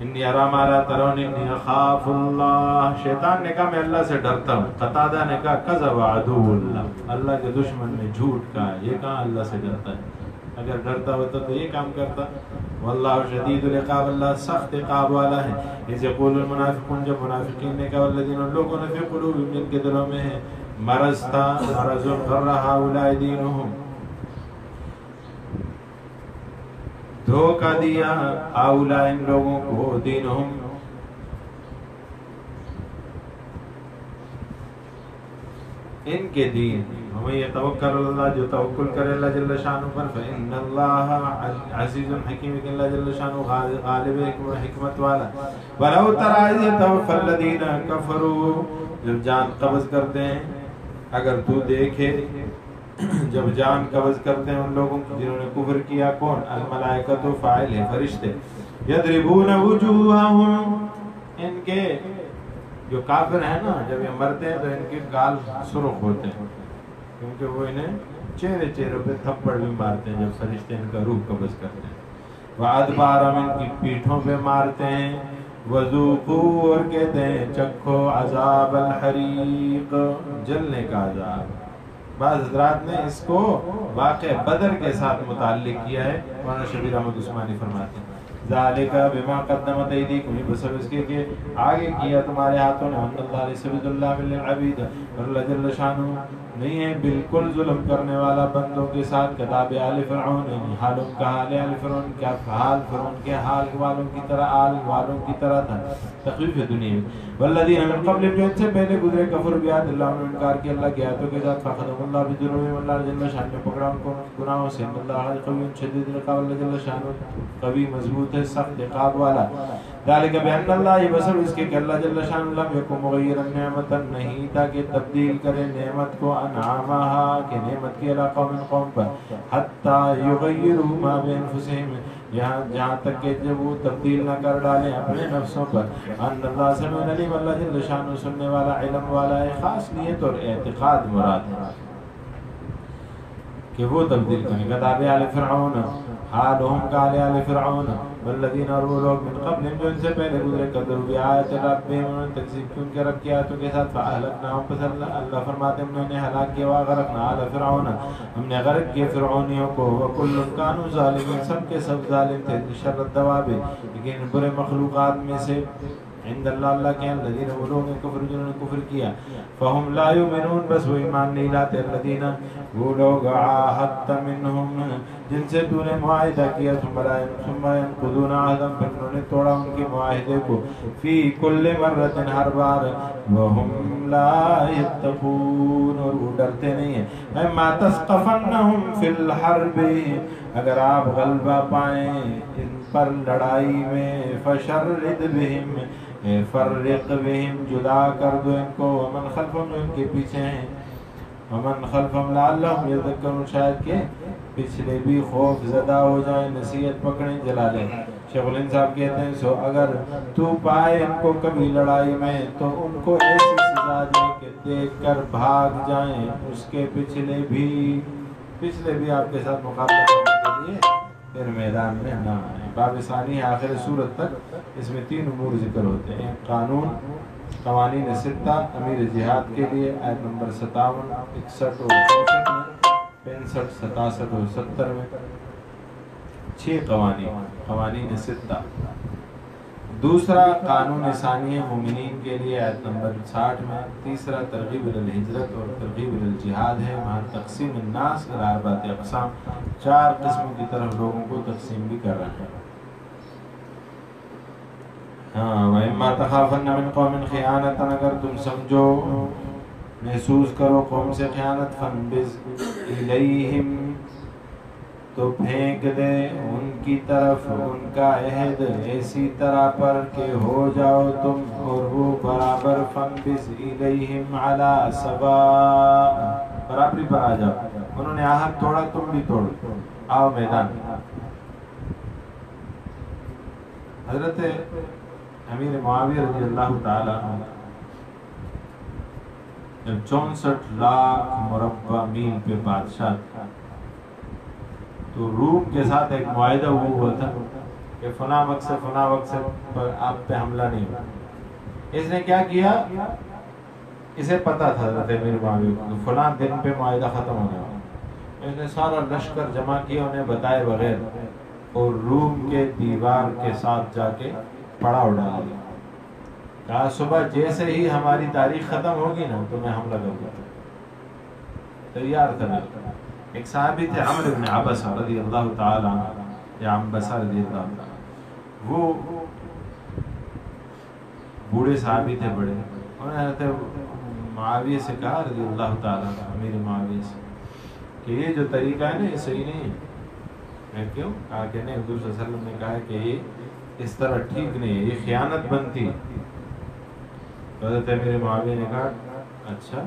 [SPEAKER 1] انی ارا ما لا ترون انی اخاف اللہ. شیطان نے کہا میں اللہ سے ڈرتا ہوں. قتادہ نے کہا کذب عدو اللہ، اللہ کے دشمن نے جھوٹ کہا، یہ کہاں اللہ سے ڈرتا ہے، اگر ڈرتا ہوتا تو یہ کام کرتا. واللہ شدید العقاب، اللہ سخت عقاب والا ہے. اذ یقول المنافقون، جب منافقین نے کہا والذین، ان لوگوں نے فی قلوبہم، جن کے دلوں میں ہے مرض تھا، مرض غر ہؤلاء دینہم، دھوکہ دیا ہؤلاء ان لوگوں کو، دینہم ان کے دین. ہمیں یہ توکل اللہ، جو توکل کرے اللہ جل شانہ پر، فإن اللہ عزیز حکیم، کہ اللہ جل شانہ غالب حکمت والا. ولو تری اذ یتوفی الذین کفروا، جب جان قبض کرتے ہیں، اگر تو دیکھے جب جان قبض کرتے ہیں ان لوگوں کی جنہوں نے کفر کیا. کون؟ الملائکۃ، فاعل ہے فرشتے. یضربون وجوہہم، ان کے جو کافر ہیں نا، جب یہ مرتے ہیں تو ان کے گال سرخ ہوتے ہیں، کیونکہ وہ انہیں چہرے پہ تھپڑ بھی مارتے ہیں جب فرشتے ان کا روح قبض کرتے ہیں. وادبارہم، ان کی پیٹھوں پہ مارتے ہیں. وذوقوا، اور کہتے ہیں چکھو عذاب الحریق، جلنے کا عذاب. بعض حضرات نے اس کو واقع بدر کے ساتھ متعلق کیا ہے. مولانا شبیر احمد عثمانی فرماتے ہیں ذالک بما قدمت ایدیکم، بسبب اس کے کہ آگے کیا تمہارے ہاتھوں نے، ان اللہ علیہ سبیل اللہ بالعبید، اور اللہ جل شانہ نہیں ہے بالکل ظلم کرنے والا بندوں کے ساتھ، کتاب آل فرعون، حالوں کا حال آل فرعون، کیا حال فرعون کے حال والوں کی طرح، آل والوں کی طرح تھا، تخویف دنیا میں، والذین من قبل، جو ان سے پہلے گزرے، کفر بیات اللہ، انہوں نے انکار کیا اللہ کی آیاتوں کے ساتھ، فاخذهم اللہ بذنوبہم، اللہ جل شان نے پکڑا ان کو گناہوں سے، ان اللہ قوی شدید العقاب، اللہ جل شان قوی مضبوط ہے سخت عقاب والا، ذالک بان اللہ، یہ بسبب اس کے کہ اللہ جل شان لم یکن مغیرا نعمتا، نہیں تھا کہ تبدیل کرے نعمت کو، انعامہا کہ نعمت کی علی قوم پر، حتی یغیروا ما بانفسہم، جہاں تک کہ جب وہ تبدیل نہ کر ڈالیں اپنے نفسوں پر، ان اللہ سمیع علیم، اللہ جل شانہ سننے والا علم والا ہے، خاص نیت اور اعتقاد مراد ہے کہ وہ تبدیل کریں، کتاب آل فرعون، حالهم کآل آل فرعون، والذین، اور وہ لوگ من قبل جو ان سے پہلے گزرے، کذبوا بآیات ربہم، انہوں نے تکذیب کی ان کے رب کی آیاتوں کے ساتھ، فأہلکناہم، پس اللہ فرماتے ہیں ہم نے انہیں ہلاک کیا، وأغرقنا آل فرعون، ہم نے غرق کیے فرعونیوں کو، وکل کانوا ظالمین، سب کے سب ظالم تھے، شر الدواب، لیکن برے مخلوقات میں سے، عند اللہ، اللہ کے الذین، وہ لوگ کفر جنہوں نے کفر کیا، فہم لا یؤمنون، بس وہ ایمان نہیں لاتے، الذین، وہ لوگ عاہدت منہم، جن سے تو نے معاہدہ کیا، ثم ينقضون عہدهم، پھر انہوں نے توڑا ان کے معاہدے کو، فی کل مرۃ، ہر بار، وہم لا یتقون، اور وہ ڈرتے نہیں ہیں، اما تثقفنہم فی الحرب، اگر آپ غلبہ پائیں ان پر لڑائی میں، فشرد بہم، فرق بہم، جدا کر دو ان کو، ومن خلفہم، جو ان کے پیچھے ہیں، ومن خلفہم لعلہم یذکرون، شاید کہ پچھلے بھی خوف زدہ ہو جائیں، نصیحت پکڑیں، جلا لیں۔ شیخ الہند صاحب کہتے ہیں سو اگر تو پائے ان کو کبھی لڑائی میں، تو ان کو ایسی سزا دے کہ دیکھ کر بھاگ جائیں، اس کے پچھلے بھی آپ کے ساتھ مقابلہ کرنے کے لیے پھر میدان میں نہ آئیں۔ باب ثانی آخر سورت تک اس میں 3 امور ذکر ہوتے ہیں، قوانین ستہ امیر جہاد کے لیے، آیت نمبر 57، 61 اور 64 میں، 65، 67 اور 70 میں 6 قوانین ستہ۔ دوسرا قانون ثانی مومنین کے لیے، آیت نمبر 60 میں۔ تیسرا ترغیب الہجرت اور ترغیب الجہاد ہے، وہاں تقسیم الناس الی 4 اقسام، 4 قسموں کی طرف لوگوں کو تقسیم بھی کر رہے ہیں۔ ہاں، وَإِمَّا تَخَافَنَّ مِنْ قَوْمٍ خِيَانَةً، اگر تم سمجھو محسوس کرو قوم سے خیانت، فَانْبِذْ إِلَيْهِمْ، تو پھینک دے ان کی طرف ان کا عہد ایسی طرح پر کہ ہو جاؤ تم اور وہ برابر، فَانْبِذْ إِلَيْهِمْ عَلَى سَوَاءٍ، برابری پر آ جاؤ، انہوں نے عہد توڑا تم بھی توڑو، آؤ میدان۔ حضرت امیر معاویہ رضی اللہ تعالی عنہ جب 64 لاکھ مربع میل پہ بادشاہ تھا، تو روم کے ساتھ ایک معاہدہ ہوا تھا کہ فلاں وقت سے پر آپ پہ حملہ نہیں ہوا۔ اس نے کیا کیا، اسے پتا تھا حضرت امیر معاویہ کو فلاں دن پہ معاہدہ ختم ہونے والا، اس نے سارا لشکر جمع کیا انہیں بتائے بغیر، اور روم کے دیوار کے ساتھ جا کے پڑاؤ ڈال دیا، کہا صبح جیسے ہی ہماری تاریخ ختم ہوگی نا تو میں حملہ کروں گا، تیار تھا۔ ایک صحابی تھے عمرو بن عبسہ رضی اللہ تعالی عنہ، یا عنبسہ رضی اللہ تعالی، وہ بوڑھے صحابی تھے بڑے، انہوں نے حضرت معاویہ سے کہا رضی اللہ تعالی عنہ، امیر معاویہ سے، کہ یہ جو طریقہ ہے نا یہ صحیح نہیں ہے۔ میں کیوں؟ کہا کہ نہیں، حضور صلی اللہ علیہ وسلم نے کہا ہے کہ یہ اس طرح ٹھیک نہیں ہے، یہ خیانت بنتی ہے۔ حضرت امیر معاویہ نے کہا اچھا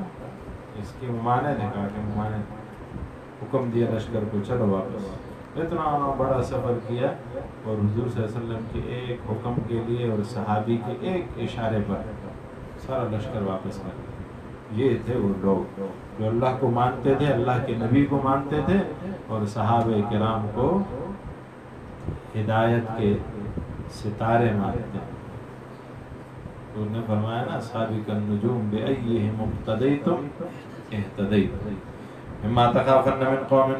[SPEAKER 1] اس کی ممانعت ہے، کہا کہ ممانعت، حکم دیا لشکر کو چلو واپس۔ اتنا بڑا سفر کیا اور حضور صلی اللہ علیہ وسلم کے ایک حکم کے لیے اور صحابی کے ایک اشارے پر سارا لشکر واپس کر دیا۔ یہ تھے وہ لوگ جو اللہ کو مانتے تھے، اللہ کے نبی کو مانتے تھے، اور صحابہ کرام کو ہدایت کے ستارے مانتے تھے۔ تو انہوں نے فرمایا نا، سابق النجوم بأیہم اقتدیتم اہتدیتم، مما تخافن من قوم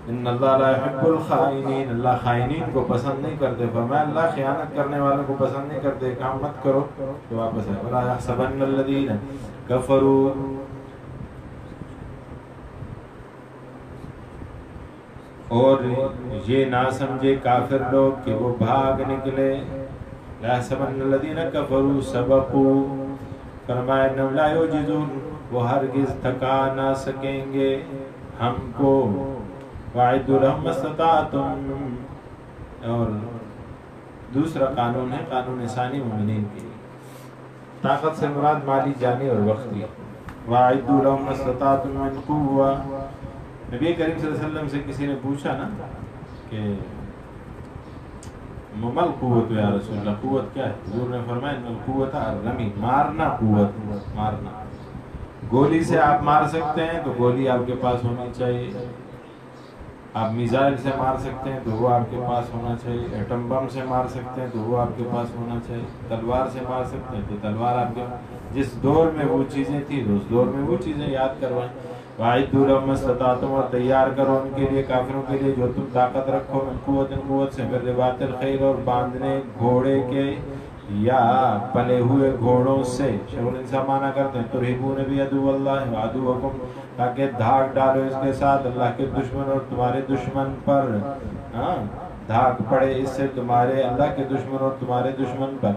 [SPEAKER 1] ان اللہ لا يحب الخائنین، اللہ خائنین کو پسند نہیں کرتے، فرمایا اللہ خیانت کرنے والوں کو پسند نہیں کرتے، کام مت کرو تو واپس ہے۔ ولا يحسبن الذین کفروا، اور یہ نہ سمجھے کافر لوگ کہ وہ بھاگ نکلے، لا يحسبن الذین کفروا سبقوا، فرمایا انہم لا یعجزون، وہ ہرگز تھکا نہ سکیں گے ہم کو، وَأَعِدُّوا لَهُم مَّا اسْتَطَعْتُم، اور دوسرا قانون ہے قانون ثانی مومنین کے لیے، طاقت سے مراد مالی جانی اور وقتی، وَأَعِدُّوا لَهُم مَّا اسْتَطَعْتُم مِّن قُوَّةٍ۔ نبی کریم صلی اللہ علیہ وسلم سے کسی نے پوچھا نا کہ مل قوت یا رسول اللہ، قوت کیا ہے؟ حضور نے فرمایا ان القوت الرمی، مارنا، قوت مارنا، گولی سے آپ مار سکتے ہیں تو گولی آپ کے پاس ہونی چاہیے، آپ میزائل سے مار سکتے ہیں تو وہ آپ کے پاس ہونا چاہیے، ایٹم بم سے مار سکتے ہیں تو وہ آپ کے پاس ہونا چاہیے، تلوار سے مار سکتے ہیں تو تلوار آپ کے، جس دور میں وہ چیزیں تھیں اس دور میں وہ چیزیں یاد کروائیں۔ وَأَعِدُّوا لَهُم مَّا اسْتَطَعْتُمْ، اور تیار کرو ان کے لیے، کافروں کے لیے جو تم طاقت رکھو، من قوت، قوت سے، من رباط الخیل، اور باندھنے گھوڑے کے یا پلے ہوئے گھوڑوں سے، شغل انسان مانا کرتے ہیں، ترہبون بعدو اللہ وعدوکم، تاکہ دھاک ڈالو اس کے ساتھ اللہ کے دشمن اور تمہارے دشمن پر، دھاک پڑے اس سے تمہارے اللہ کے دشمن اور تمہارے دشمن پر،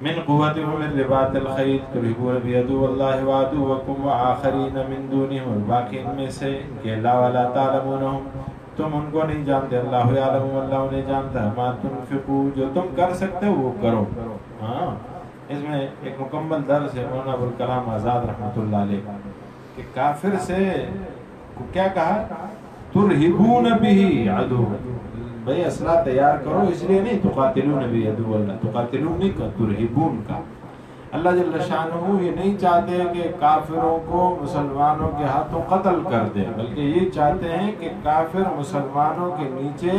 [SPEAKER 1] من قوت ومن رباط الخیل ترہبون بعدو اللہ وعدوکم وآخرین من دونہم، اور باقی ان میں سے کہ اللہ ولا تعلمونہم، تم ان کو نہیں جانتے، اللہ یعلم، اللہ انہیں جانتا ہے، ما تنفقو، جو تم کر سکتے ہو وہ کرو۔ اس میں ایک مکمل درس ہے مولانا ابوالکلام آزاد رحمۃ اللہ علیہ کہ کافر سے کیا کہا، ترہبون بہ عدو، بھئی اسلحہ تیار کرو، اس لیے نہیں تقاتلون بہ عدو اللہ، تقاتلون نہیں کا، ترہبون کا۔ اللہ جل شانہ یہ نہیں چاہتے کہ کافروں کو مسلمانوں کے ہاتھوں قتل کر دے، بلکہ یہ چاہتے ہیں کہ کافر مسلمانوں کے نیچے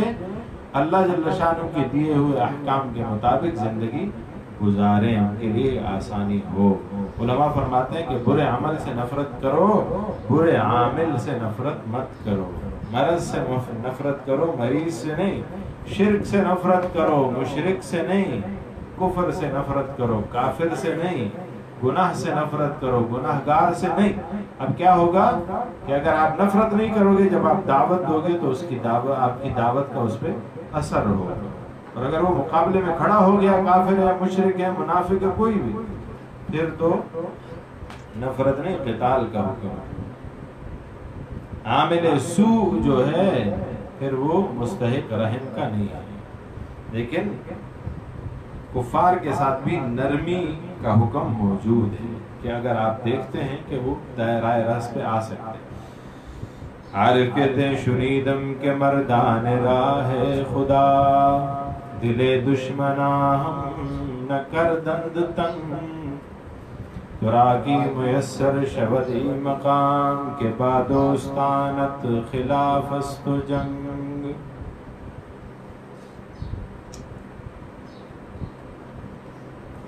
[SPEAKER 1] اللہ جل شانہ کے دیے ہوئے احکام کے مطابق زندگی گزاریں، ان کے لیے آسانی ہو۔ علماء فرماتے ہیں کہ برے عمل سے نفرت کرو، برے عامل سے نفرت مت کرو، مرض سے نفرت کرو، مریض سے نہیں، شرک سے نفرت کرو، مشرک سے نہیں، کفر سے نفرت کرو، کافر سے نہیں، گناہ سے نفرت کرو، گناہ گار سے نہیں۔ اب کیا ہوگا کہ اگر آپ نفرت نہیں کرو گے، جب آپ دعوت دو گے تو اس کی دعوت، آپ کی دعوت کا اس پہ اثر ہوگا، اور اگر وہ مقابلے میں کھڑا ہو گیا، کافر ہے، مشرک ہے، منافق ہے، کوئی بھی، پھر تو نفرت نہیں، قتال کا حکم ہے۔ عامل سوء جو ہے پھر وہ مستحق رحم کا نہیں ہے، لیکن کفار کے ساتھ بھی نرمی کا حکم موجود ہے کہ اگر آپ دیکھتے ہیں کہ وہ دائرۂ راست پہ آ سکتے ہیں۔ عارف کہتے ہیں شنیدم کے مردان راہ خدا، دل دشمنا ہم نہ کردند تنگ، ترا کی میسر شبدی مقام کے بادوستانت خلاف است جنگ۔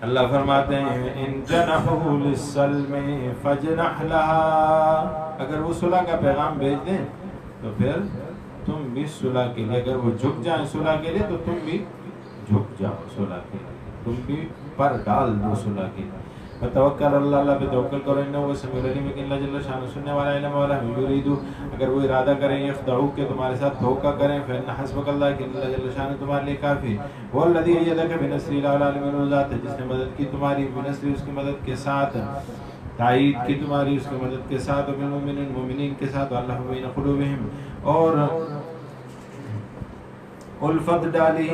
[SPEAKER 1] اللہ فرماتے ہیں ان جنحوا للسلم فاجنح لها، اگر وہ صلح کا پیغام بھیج دیں تو پھر تم بھی صلح کے لیے، اگر وہ جھک جائیں صلح کے لیے تو تم بھی جھک جاؤ صلح کے لیے، تم بھی پر ڈال دو صلح کے لیے۔ وتوکل اللہ پہ توکل کرو، انہ وہ سمیع العلیم، لیکن اللہ جل شانہ سننے والا، علم والا، یریدو، اگر وہ ارادہ کریں یخدعوک کہ تمہارے ساتھ دھوکہ کریں، فإن حسبک اللہ، کہ اللہ جل شانہ تمہارے لیے کافی، وہ الذی ایدک بنصرہ العلی من ذات، جس نے مدد کی تمہاری بنصرہ، اس کی مدد کے ساتھ، تائید کی تمہاری اس کی مدد کے ساتھ، وبالمؤمنین، مومنین کے ساتھ، واللہ بین قلوبہم، اور الفت ڈالی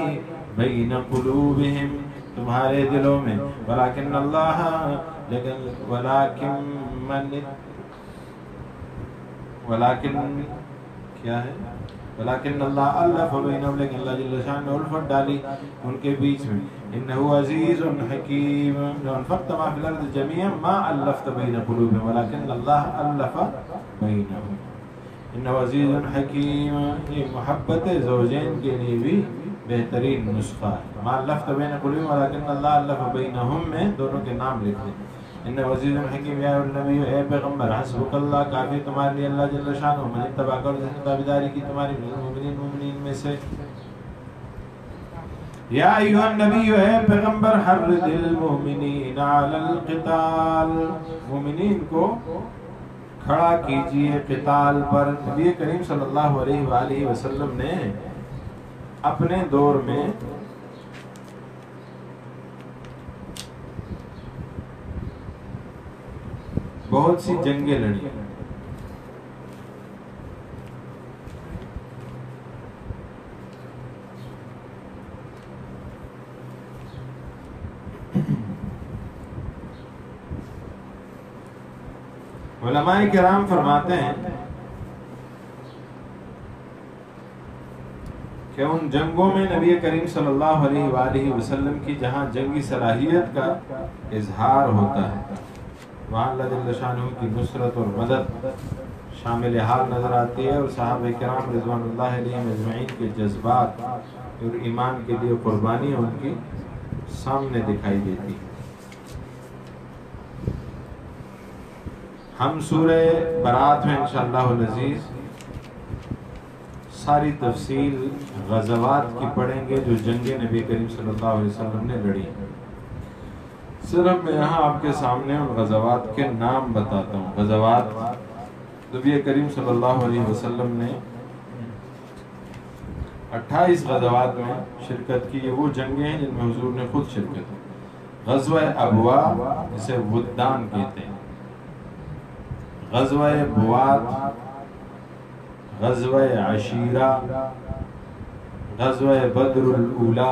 [SPEAKER 1] بین قلوبہم، تمہارے دلوں میں، ولیکن اللہ، لیکن ولیکن کیا ہے، ولیکن اللہ الف بینہم، لیکن اللہ جل شانہ نے الفت ڈالی ان کے بیچ میں، انہ عزیز حکیم، لو انفقت ما فی الارض جميعا ما الفت بین قلوبہم ولکن اللہ الف بینہم، انہ عزیز حکیم۔ یہ محبت زوجین کے لیے بھی بہترین نسخہ ہے، ما الفت بین قلوبہم ولکن اللہ الف بینہم میں دونوں کے نام لکھ دیں، ان عزیز حکیم یا النبی اے پیغمبر حسبک اللہ کافی تمہارے لیے اللہ جل شانہ من اتبع کر جس نے تابعداری کی تمہاری مومنین میں سے یا ایھا النبی اے پیغمبر حرض المؤمنین علی القتال مومنین کو کھڑا کیجئے قتال پر. نبی کریم صلی اللہ علیہ وآلہ وسلم نے اپنے دور میں بہت سی جنگیں لڑی. علماء کرام فرماتے ہیں کہ ان جنگوں میں نبی کریم صلی اللہ علیہ وآلہ وسلم کی جہاں جنگی صلاحیت کا اظہار ہوتا ہے وہاں اللہ جل شانہ کی نصرت اور مدد شامل حال نظر آتی ہے اور صحابہ کرام رضوان اللہ علیہم اجمعین کے جذبات اور ایمان کے لیے قربانی ان کی سامنے دکھائی دیتی ہے. ہم سورہ برات میں انشاءاللہ العزیز ساری تفصیل غزوات کی پڑھیں گے جو جنگیں نبی کریم صلی اللہ علیہ وسلم نے لڑی. صرف میں یہاں آپ کے سامنے ان غزوات کے نام بتاتا ہوں. غزوات نبی کریم صلی اللہ علیہ وسلم نے 28 غزوات میں شرکت کی. یہ وہ جنگیں ہیں جن میں حضور نے خود شرکت کی. غزوہ ابوا جسے ودان کہتے ہیں, غزوہ بوات, غزوہ عشیرہ, غزوہ بدر الاولا,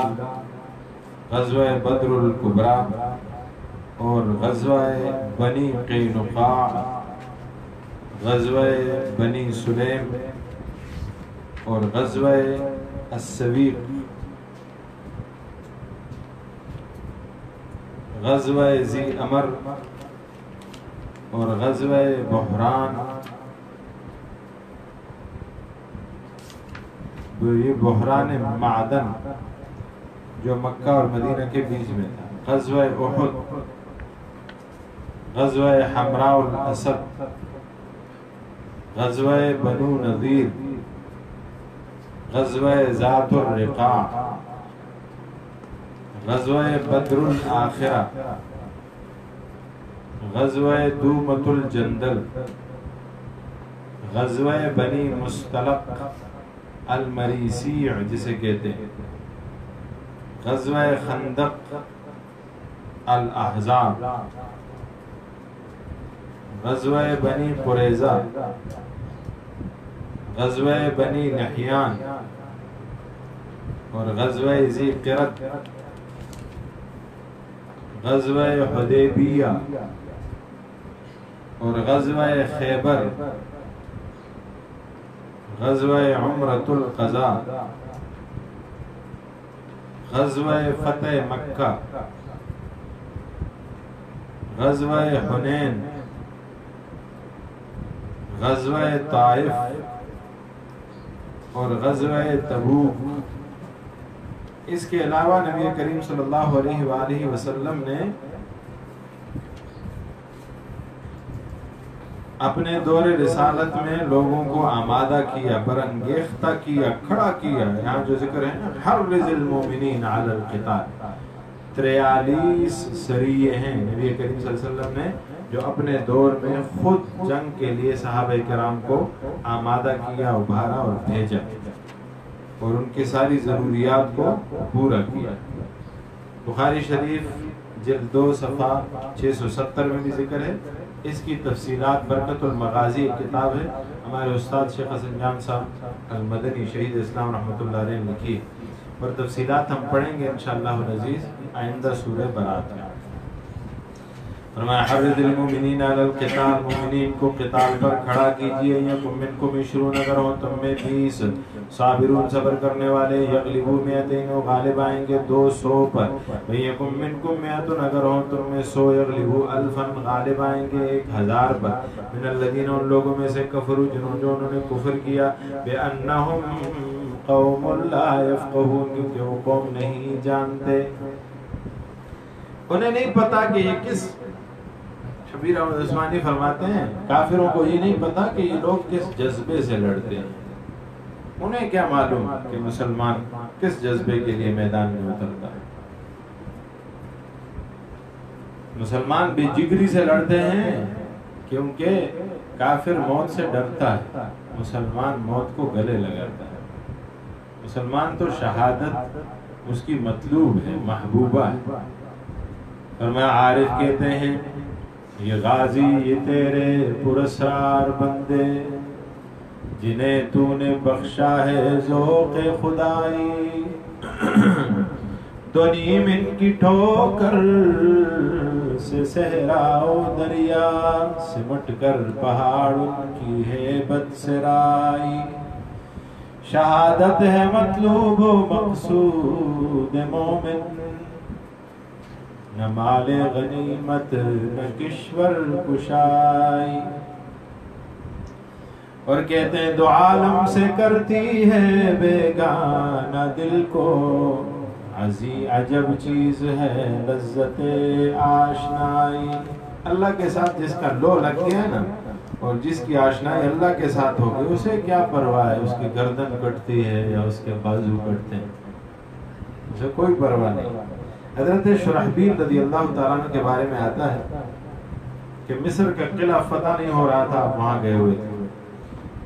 [SPEAKER 1] غزوہ بدر الکبریٰ اور غزوہ بنی قینقاع, غزوہ بنی سلیم اور غزوہ السویق, غزوہ ذی امر اور غزوہ بحران. یہ بحران معدن جو مکہ اور مدینہ کے بیچ میں تھا. غزوہ احد, غزوہ حمراء الاسد, غزوہ بنو نذیر, غزوہ ذات الرقاع, غزوہ بدر الآخرہ, غزوہ دومۃ الجندل, غزوہ بنی مستلق المریسیع جسے کہتے ہیں, غزوہ خندق الاحزاب, غزوہ بنی قریظہ, غزوہ بنی نحیان اور غزوہ ذی قرد, غزوہ حدیبیہ اور غزوہ خیبر, غزوہ عمرۃ القضاء, غزوہ فتح مکہ, غزوہ حنین, غزوہ طائف اور غزوہ تبوک. اس کے علاوہ نبی کریم صلی اللہ علیہ وآلہ وسلم نے اپنے دور رسالت میں لوگوں کو آمادہ کیا, برانگیختہ کیا, کھڑا کیا. یہاں جو ذکر ہے نا حرض المؤمنین علی القتال, 43 سریے ہیں نبی کریم صلی اللہ علیہ وسلم نے جو اپنے دور میں خود جنگ کے لیے صحابہ کرام کو آمادہ کیا, ابھارا اور بھیجا اور ان کی ساری ضروریات کو پورا کیا. بخاری شریف جلد 2 صفحہ 670 میں بھی ذکر ہے. اس کی تفصیلات برکت المغازی کتاب ہے, ہمارے استاد شیخ حسن جان صاحب المدنی شہید اسلام رحمۃ اللہ علیہ نے لکھی, اور تفصیلات ہم پڑھیں گے انشاءاللہ العزیز آئندہ سورہ برات میں. فرمایا حرض المؤمنین علی القتال, مومنین کو قتال پر کھڑا کیجئے. یکم منکم 20, اگر ہوں تم میں 20, صابرون صبر کرنے والے, یغلبوا 200, غالب آئیں گے 200 پر. یکم منکم 100, اگر ہوں تم میں 100, یغلبوا 1000, غالب آئیں گے 1000 پر. من الذین, ان لوگوں میں سے, کفروا جو انہوں نے کفر کیا, بأنہم قوم لا یفقہون, کیونکہ وہ قوم نہیں جانتے, انہیں نہیں پتا کہ یہ کس شبیر احمد عثمانی فرماتے ہیں کافروں کو یہ نہیں پتا کہ یہ لوگ کس جذبے سے لڑتے ہیں، انہیں کیا معلوم کہ مسلمان کس جذبے کے لیے میدان میں اترتا ہے۔ مسلمان بے جگری سے لڑتے ہیں کیونکہ کافر موت سے ڈرتا ہے، مسلمان موت کو گلے لگاتا ہے۔ مسلمان تو شہادت اس کی مطلوب ہے، محبوبہ ہے۔ فرمایا عارف کہتے ہیں یہ غازی یہ تیرے پراسرار بندے جنہیں تو نے بخشا ہے ذوق خدائی، دو نیم ان کی ٹھوکر سے صحرا و دریا، سمٹ کر پہاڑ ان کی ہیبت سے رائی، شہادت ہے مطلوب و مقصود مومن، نہ مال غنیمت نہ کشور کشائی۔ اور کہتے ہیں دو عالم سے کرتی ہے بیگانہ دل کو، عجب چیز ہے لذت آشنائی۔ اللہ کے ساتھ جس کا لو لگ گیا نا اور جس کی آشنائی اللہ کے ساتھ ہو گئی، اسے کیا پرواہ ہے اس کی گردن کٹتی ہے یا اس کے بازو کٹتے ہیں، اسے کوئی پرواہ نہیں۔ حضرت شرحبیل رضی اللہ تعالیٰ عنہ کے بارے میں آتا ہے کہ مصر کا قلعہ فتح نہیں ہو رہا تھا، آپ وہاں گئے ہوئے تھے،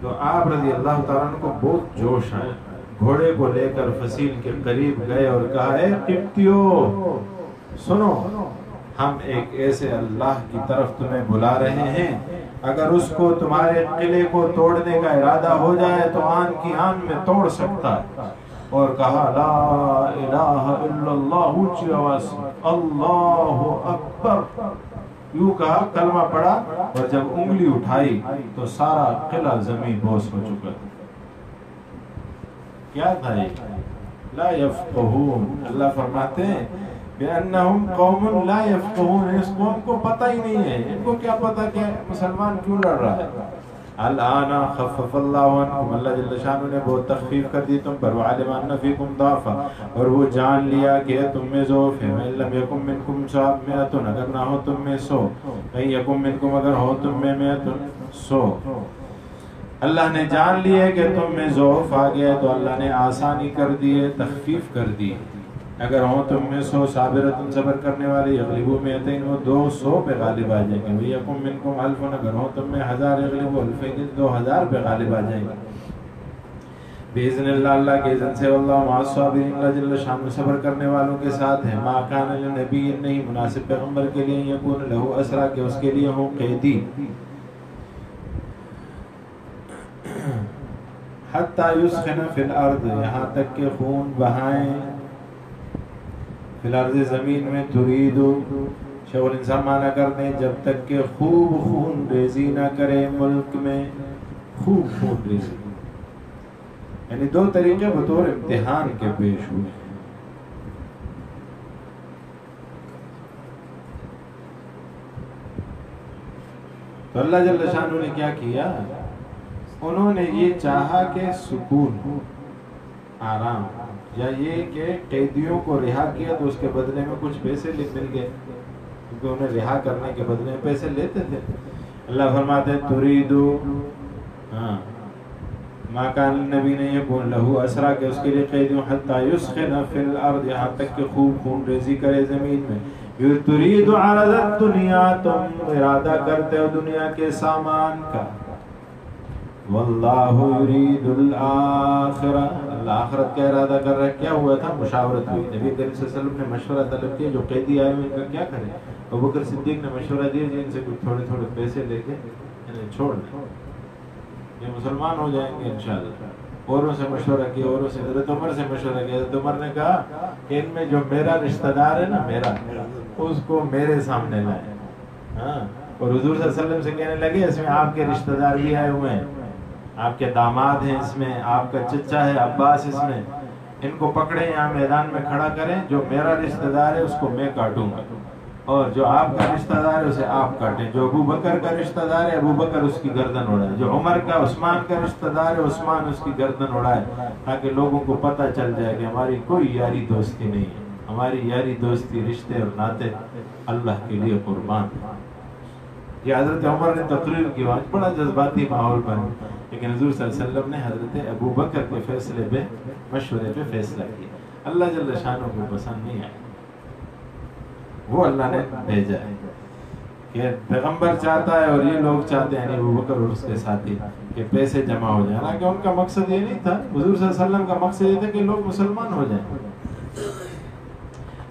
[SPEAKER 1] تو آپ رضی اللہ تعالیٰ عنہ کو بہت جوش آیا، گھوڑے کو لے کر فصیل کے قریب گئے اور کہا اے قبطیو سنو، ہم ایک ایسے اللہ کی طرف تمہیں بلا رہے ہیں، اگر اس کو تمہارے قلعے کو توڑنے کا ارادہ ہو جائے تو آن کی آن میں توڑ سکتا ہے۔ اور کہا لا الہ الا اللہ، اونچی آواز اللہ اکبر، یوں کہا، کلمہ پڑھا، اور جب انگلی اٹھائی تو سارا قلعہ زمین بوس ہو چکا تھا۔ کیا تھا یہ؟ لا یفقہون، اللہ فرماتے ہیں بِأَنَّهُمْ قَوْمٌ لَا يَفْقَهُونَ، اس قوم کو پتہ ہی نہیں ہے، ان کو کیا پتہ کہ مسلمان کیوں لڑ رہا ہے۔ الآن خفف اللہ عنکم، اللہ جل شانہ نے بہت تخفیف کر دی تم پر، وعلم ان فیکم ضعفا، اور وہ جان لیا کہ تم میں ضعف ہے، وَإِن لَّمْ يَكُن مِّنكُمْ مِئَةٌ، اگر نہ ہو تم میں 100، وَإِن يَكُن مِّنكُمْ، اگر ہو تم میں 100۔ اللہ نے جان لیا کہ تم میں ضعف آ گیا تو اللہ نے آسانی کر دی ہے، تخفیف کر دی۔ اگر ہوں تم میں 100 صابرۃ، صبر کرنے والے، یغلبوا مئتین، وہ 200 پہ غالب آ جائیں گے، وَيَكُن مِّنكُمْ أَلْفٌ، اگر ہوں تم میں 1000، یغلبوا ألفین، 2000 پہ غالب آ جائیں گے بِإِذْنِ اللہ، اللہ کے اذن سے، واللہ مع الصابرین، اللہ جل شانہ صبر کرنے والوں کے ساتھ ہے۔ ما کان لنبی، نہیں مناسب پیغمبر کے لیے، یکون لہ اسریٰ، کہ اس کے لیے ہوں قیدی، حتی یسخن فی الارض، یہاں تک کہ خون بہائیں، فی الارض، زمین میں، تریدو، شیخ الانسان معنی کرتے ہیں جب تک کہ خوب خون ریزی نہ کرے ملک میں، خوب خون ریزی، یعنی دو طریقے بطور امتحان کے پیش ہوئے ہیں۔ تو اللہ جل شانہ نے کیا کیا، انہوں نے یہ چاہا کہ سکون، آرام، یا یہ کہ قیدیوں کو رہا کیا تو اس کے بدلے میں کچھ پیسے مل گئے، کیونکہ انہیں رہا کرنے کے بدلے میں پیسے لیتے تھے۔ اللہ فرماتے ہیں تریدو، ما کان النبی نے یکون لہو اسریٰ، کہ اس کے لیے قیدیوں، حتی یسخن فی الارض، یہاں تک کہ خوب خون ریزی کرے زمین میں، ترید عرض الدنیا، تم ارادہ کرتے ہو دنیا کے سامان کا، واللہ یرید الآخرہ، اللہ آخرت کا ارادہ کر رہا ہے۔ کیا ہوا تھا؟ مشاورت ہوئی، نبی کریم صلی اللہ علیہ وسلم نے مشورہ طلب کیا جو قیدی آئے ہوئے ان کا کیا کریں، ابوبکر صدیق نے مشورہ دیا جن سے کچھ تھوڑے تھوڑے پیسے لے کے انہیں چھوڑ دیں، یہ مسلمان ہو جائیں گے انشاءاللہ۔ اوروں سے مشورہ کیا، اوروں سے، حضرت عمر سے مشورہ کیا، حضرت عمر نے کہا کہ ان میں جو میرا رشتہ دار ہے نا، میرا، اس کو میرے سامنے لائیں، اور حضور صلی اللہ علیہ وسلم سے کہنے لگے اس میں آپ کے رشتہ دار بھی آئے ہوئے ہیں، آپ کے داماد ہیں اس میں، آپ کا چچا ہے عباس اس میں، ان کو پکڑیں، یہاں میدان میں کھڑا کریں، جو میرا رشتہ دار ہے اس کو میں کاٹوں گا، اور جو آپ کا رشتہ دار ہے اسے آپ کاٹیں، جو ابو بکر کا رشتہ دار ہے ابو بکر اس کی گردن اڑائے، جو عمر کا، عثمان کا رشتہ دار ہے عثمان اس کی گردن اڑائے، تاکہ لوگوں کو پتہ چل جائے کہ ہماری کوئی یاری دوستی نہیں ہے، ہماری یاری دوستی، رشتے اور ناطے اللہ کے لیے قربان۔ یہ حضرت عمر نے تقریر کی، وہاں بڑا جذباتی ماحول بنا، لیکن حضور صلی اللہ علیہ وسلم نے حضرت ابو بکر کے فیصلے پہ، مشورے پہ فیصلہ کیا. اللہ جل شانہ کو پسند نہیں آیا، وہ اللہ نے بھیجا ہے کہ پیغمبر چاہتا ہے اور یہ لوگ چاہتے ہیں ابو بکر اور اس کے ساتھی کہ پیسے جمع ہو جائیں، حالانکہ ان کا مقصد یہ نہیں تھا. حضور صلی اللہ علیہ وسلم کا مقصد یہ تھا کہ لوگ مسلمان ہو جائیں.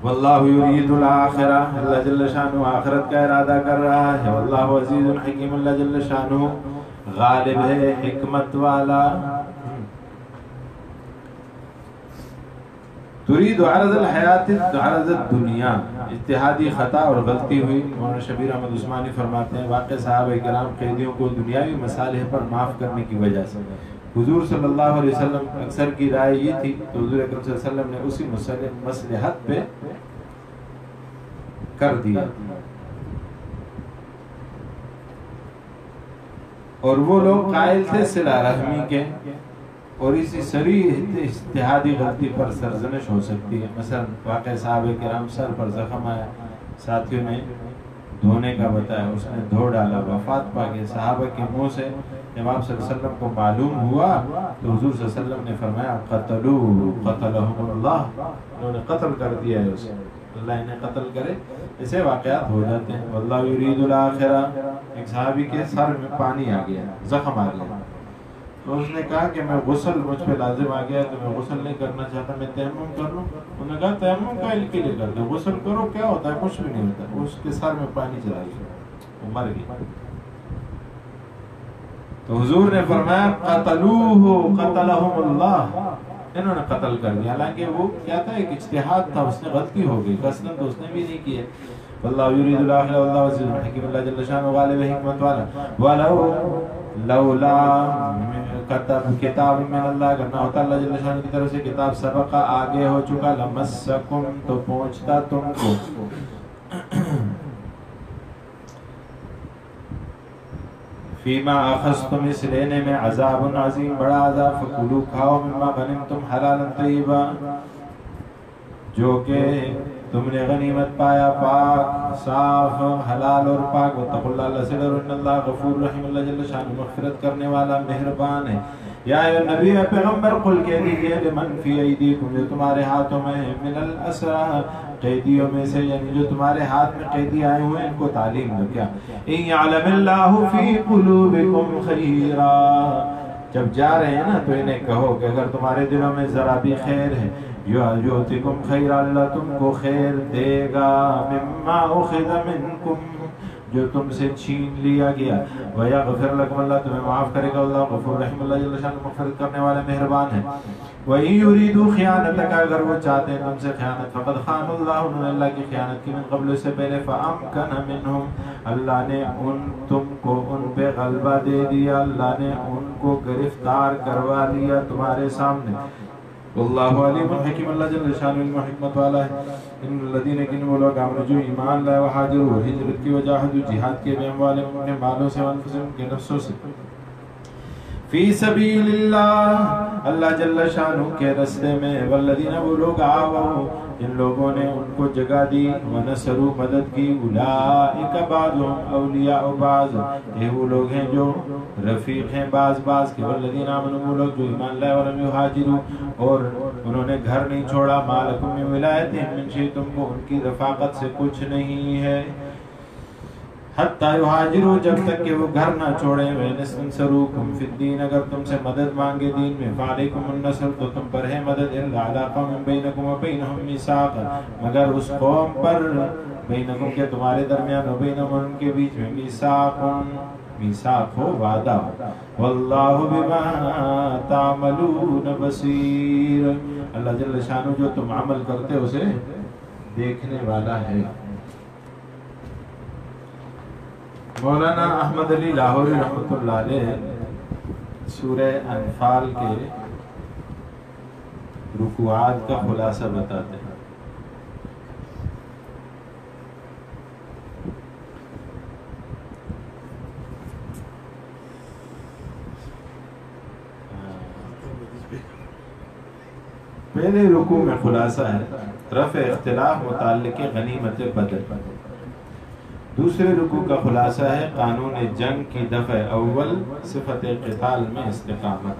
[SPEAKER 1] واللہ یرید الآخرہ، اللہ جل شانہ آخرت کا ارادہ کر رہا ہے. واللہ عزیز حکیم، اللہ جل شانہ غالب ہے، حکمت والا. ترید عرض الحیات عرض الدنیا، اجتہادی خطا اور غلطی ہوئی. مولانا شبیر احمد عثمانی فرماتے ہیں واقع صحابہ کرام قیدیوں کو دنیاوی مصالح پر معاف کرنے کی وجہ سے حضور صلی اللہ علیہ وسلم اکثر کی رائے یہ تھی تو حضور اکرم صلی اللہ علیہ وسلم نے اسی مصلحت پہ کر دیا. اور وہ لوگ قائل تھے صلہ رحمی کے، اور اسی صریح اجتہادی غلطی پر سرزنش ہو سکتی ہے. مثلا واقع صحابہ کرام سر پر زخم آیا، ساتھیوں نے دھونے کا بتایا، اس نے دھو ڈالا، وفات پا گئے. صحابہ کے منہ سے جب آپ صلی اللہ علیہ وسلم کو معلوم ہوا تو حضور صلی اللہ علیہ وسلم نے فرمایا قتلوا قتلهم اللہ، انہوں نے قتل کر دیا ہے اسے، اللہ انہیں قتل کرے. ایسے واقعات ہو جاتے ہیں. واللہ یرید الآخرہ، ایک صحابی کے سر میں پانی آ گیا، زخم آ گیا، تو اس نے کہا کہ میں غسل مجھ پہ لازم آ گیا تو میں غسل نہیں کرنا چاہتا، میں تیمم کر لوں. انہوں نے کہا تیمم کا کے لیے کر دو، غسل کرو، کیا ہوتا ہے، کچھ بھی نہیں ہوتا. اس کے سر میں پانی چلا گیا، وہ مر گیا. تو حضور نے فرمایا قتلوہ قتلہم اللہ، انہوں نے قتل کر دیا. حالانکہ وہ کیا تھا، ایک اجتہاد تھا، اس نے غلطی ہو گئی، قصداً تو اس نے بھی نہیں کی ہے. واللہ یرید الآخرہ واللہ عزیز حکیم، اللہ جل شانہ غالب حکمت والا. ولو لولا کتاب من اللہ، کرنا ہوتا اللہ جل شانہ کی طرف سے کتاب، سبقہ آگے ہو چکا، لمسکم تو پہنچتا تم کو، فیما اخذتم اس لینے میں عذاب عظیم، بڑا عذاب. فکلوا کھاؤ، مما غنمتم حلالا طیبا، جو کہ تم نے غنیمت پایا پاک صاف حلال اور پاک. واتقوا اللہ، اللہ سے ڈرو، ان اللہ غفور رحیم، اللہ جل شانہ مغفرت کرنے والا مہربان ہے. یا ایھا نبی پیغمبر قل کہہ دیجئے لمن فی ایدیکم، جو تمہارے ہاتھوں میں ہے، من الاسرى قیدیوں میں سے، یعنی جو تمہارے ہاتھ میں قیدی آئے ہوئے ہیں، ان کو تعلیم دو. کیا ان یعلم اللہ فی قلوبکم خیرا، جب جا رہے ہیں نا تو انہیں کہو کہ اگر تمہارے دلوں میں ذرا بھی خیر ہے، یؤتکم خیر، اللہ تم کو خیر دے گا، مما اخذ منکم، جو تم سے چھین لیا گیا، ویغفر لکم، اللہ تمہیں معاف کرے گا، اللہ غفور رحیم، اللہ جل شانہ مغفرت کرنے والا مہربان ہے. وَإِن يُرِيدُوا خِيَانَتَكَ، اگر وہ چاہتے ہیں تم سے خیانت، فقد خان اللہ، انہوں نے اللہ کی خیانت کی، من قبل سے پہلے، فَأَمْكَنَ مِنْهُمْ، اللہ نے تم کو ان پہ غلبہ دے دیا، اللہ نے ان کو گرفتار کروا دیا تمہارے سامنے. واللہ علیم حکیم، اللہ جل شانہ علم و حکمت والا ہے. ان الذین، کن وہ لوگ آمنوا جو ایمان لائے، وہاجروا ہجرت کی، وجاہدوا جہاد کے، باموالہم اپنے مالوں سے، وانفسہم کے نفسوں سے، فی سبیل اللہ، اللہ جل شانہ کے راستے میں. والذین، وہ لوگ آووا، جن لوگوں نے ان کو جگہ دی، ونصروا، مدد کی، اولئک بعضهم اولیاء بعض، یہ وہ لوگ ہیں جو رفیق ہیں بعض کے. والذین آمنوا، وہ لوگ جو ایمان لائے، ولم یہاجروا، اور انہوں نے گھر نہیں چھوڑا، ما لکم من ولایتہم من شیء، تم کو ان کی رفاقت سے کچھ نہیں ہے، حتی یہاجروا، جب تک کہ وہ گھر نہ چھوڑیں. وَإِنِ اسْتَنْصَرُوكُمْ فِي الدِّينِ، اگر تم سے مدد مانگے دین میں، فَعَلَيْكُمُ النَّصْرُ، تو تم پر ہے مدد، إِلَّا عَلَىٰ قَوْمٍ بَيْنَكُمْ وَبَيْنَهُم مِّيثَاقٌ، مگر اس قوم پر، بینکم کے تمہارے درمیان، وبینہم ان کے بیچ میں، میثاق ہو، وعدہ ہو. واللہ بما تعملون بصیر، اللہ جل شانہ جو تم عمل کرتے اسے دیکھنے والا ہے. مولانا احمد علی لاہوری رحمۃ اللہ علیہ سورہ انفال کے رکوعات کا خلاصہ بتاتے ہیں. پہلے رکوع میں خلاصہ ہے رفع اختلاف متعلق غنیمت بدر. دوسرے رکوع کا خلاصہ ہے قانون جنگ کی دفع اول صفت قتال میں استقامت.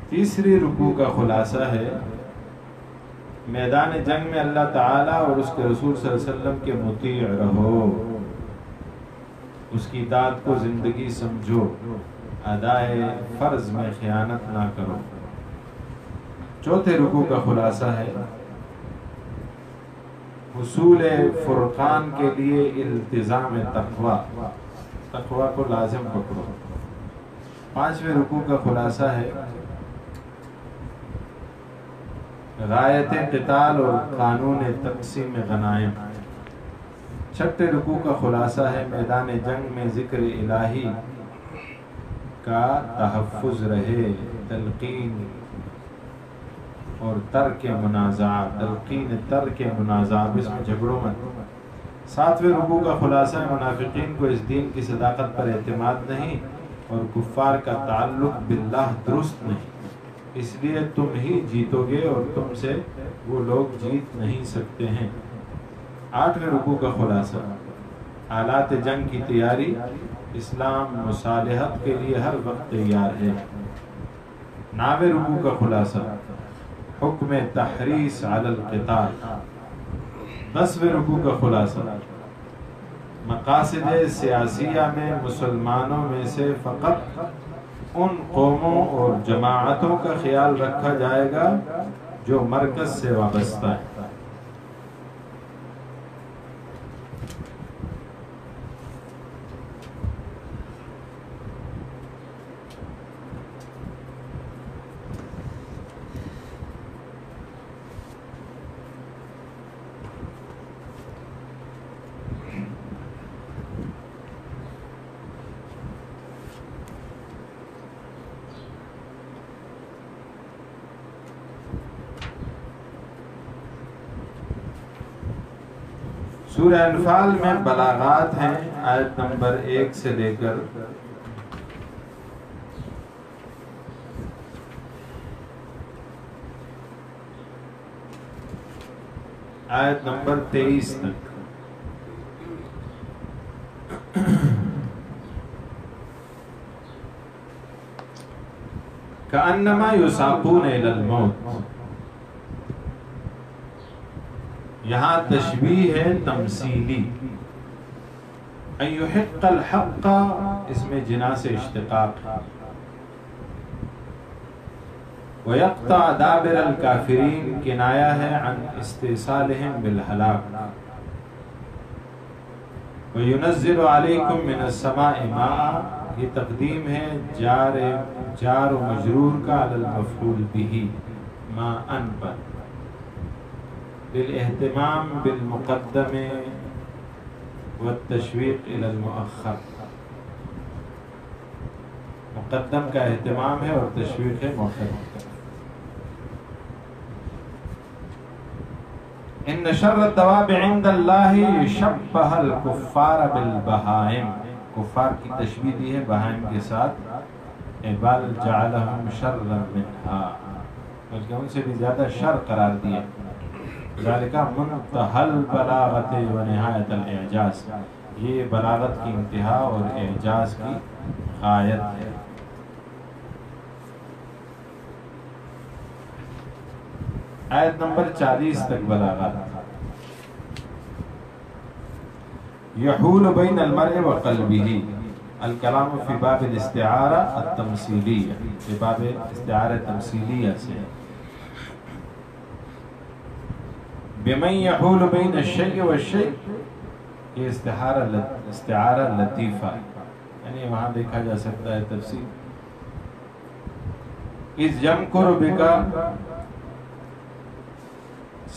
[SPEAKER 1] تیسری رکوع کا خلاصہ ہے میدان جنگ میں اللہ تعالیٰ اور اس کے رسول صلی اللہ علیہ وسلم کے مطیع رہو، اس کی اطاعت کو زندگی سمجھو، ادائے فرض میں خیانت نہ کرو. چوتھے رکوع کا خلاصہ ہے حصول فرقان کے لیے التزام تقوی کو لازم پکڑو. پانچویں رکوع کا خلاصہ ہے غایت قتال اور قانون تقسیم غنائم. چھٹے رکوع کا خلاصہ ہے میدان جنگ میں ذکر الہی کا تحفظ رہے، تلقین اور ترک منازعات، اس میں جھگڑوں مت. ساتویں رکوع کا خلاصہ ہے منافقین کو اس دین کی صداقت پر اعتماد نہیں اور کفار کا تعلق باللہ درست نہیں، اس لیے تم ہی جیتو گے اور تم سے وہ لوگ جیت نہیں سکتے ہیں. آٹھویں رکوع کا خلاصہ آلات جنگ کی تیاری، اسلام مصالحت کے لیے ہر وقت تیار ہے. نویں رکوع کا خلاصہ حکم تحریص علی القتال. 10ویں رکوع کا خلاصہ مقاصد سیاسیہ میں مسلمانوں میں سے فقط ان قوموں اور جماعتوں کا خیال رکھا جائے گا جو مرکز سے وابستہ ہے. سورہ انفال میں بلاغات ہیں آیت نمبر 1 سے لے کر آیت نمبر 23 تک. کأنما یساقون الی الموت. یہاں تشبیہ ہے تمثیلی. ان یحق الحق اس میں جناس اشتقاق ہے. ویقطع دابر الکافرین کنایہ ہے عن استئصالہم بالہلاک. وینزل علیکم من السماء ماء یہ تقدیم ہے جار و مجرور کا علی المفعول به ماء پر للاہتمام بالمقدم والتشویق الى المؤخر. مقدم کا اہتمام ہے اور تشویق ہے مؤخر. ان شر الدواب عند اللہ شبہ الکفار بالبہائم. کفار کی تشبیہ دی ہے بہائم کے ساتھ. بل جعلہم شرا منہا بلکہ ان سے بھی زیادہ شر قرار دیا. ذالک منتہى البلاغت و نہایت الاعجاز. یہ بلاغت کی انتہا اور اعجاز کی غایت ہے. آیت نمبر 40 تک بلاغت. یحول بین المرء و قلبہ. الکلام فی باب الاستعارہ التمثیلیہ. فی باب استعارہ تمثیلیہ سے بمن یحول بین الشیء والشیء. یہ استعارہ لطیفہ یعنی وہاں دیکھا جا سکتا ہے تفسیر. اذ یمکر بک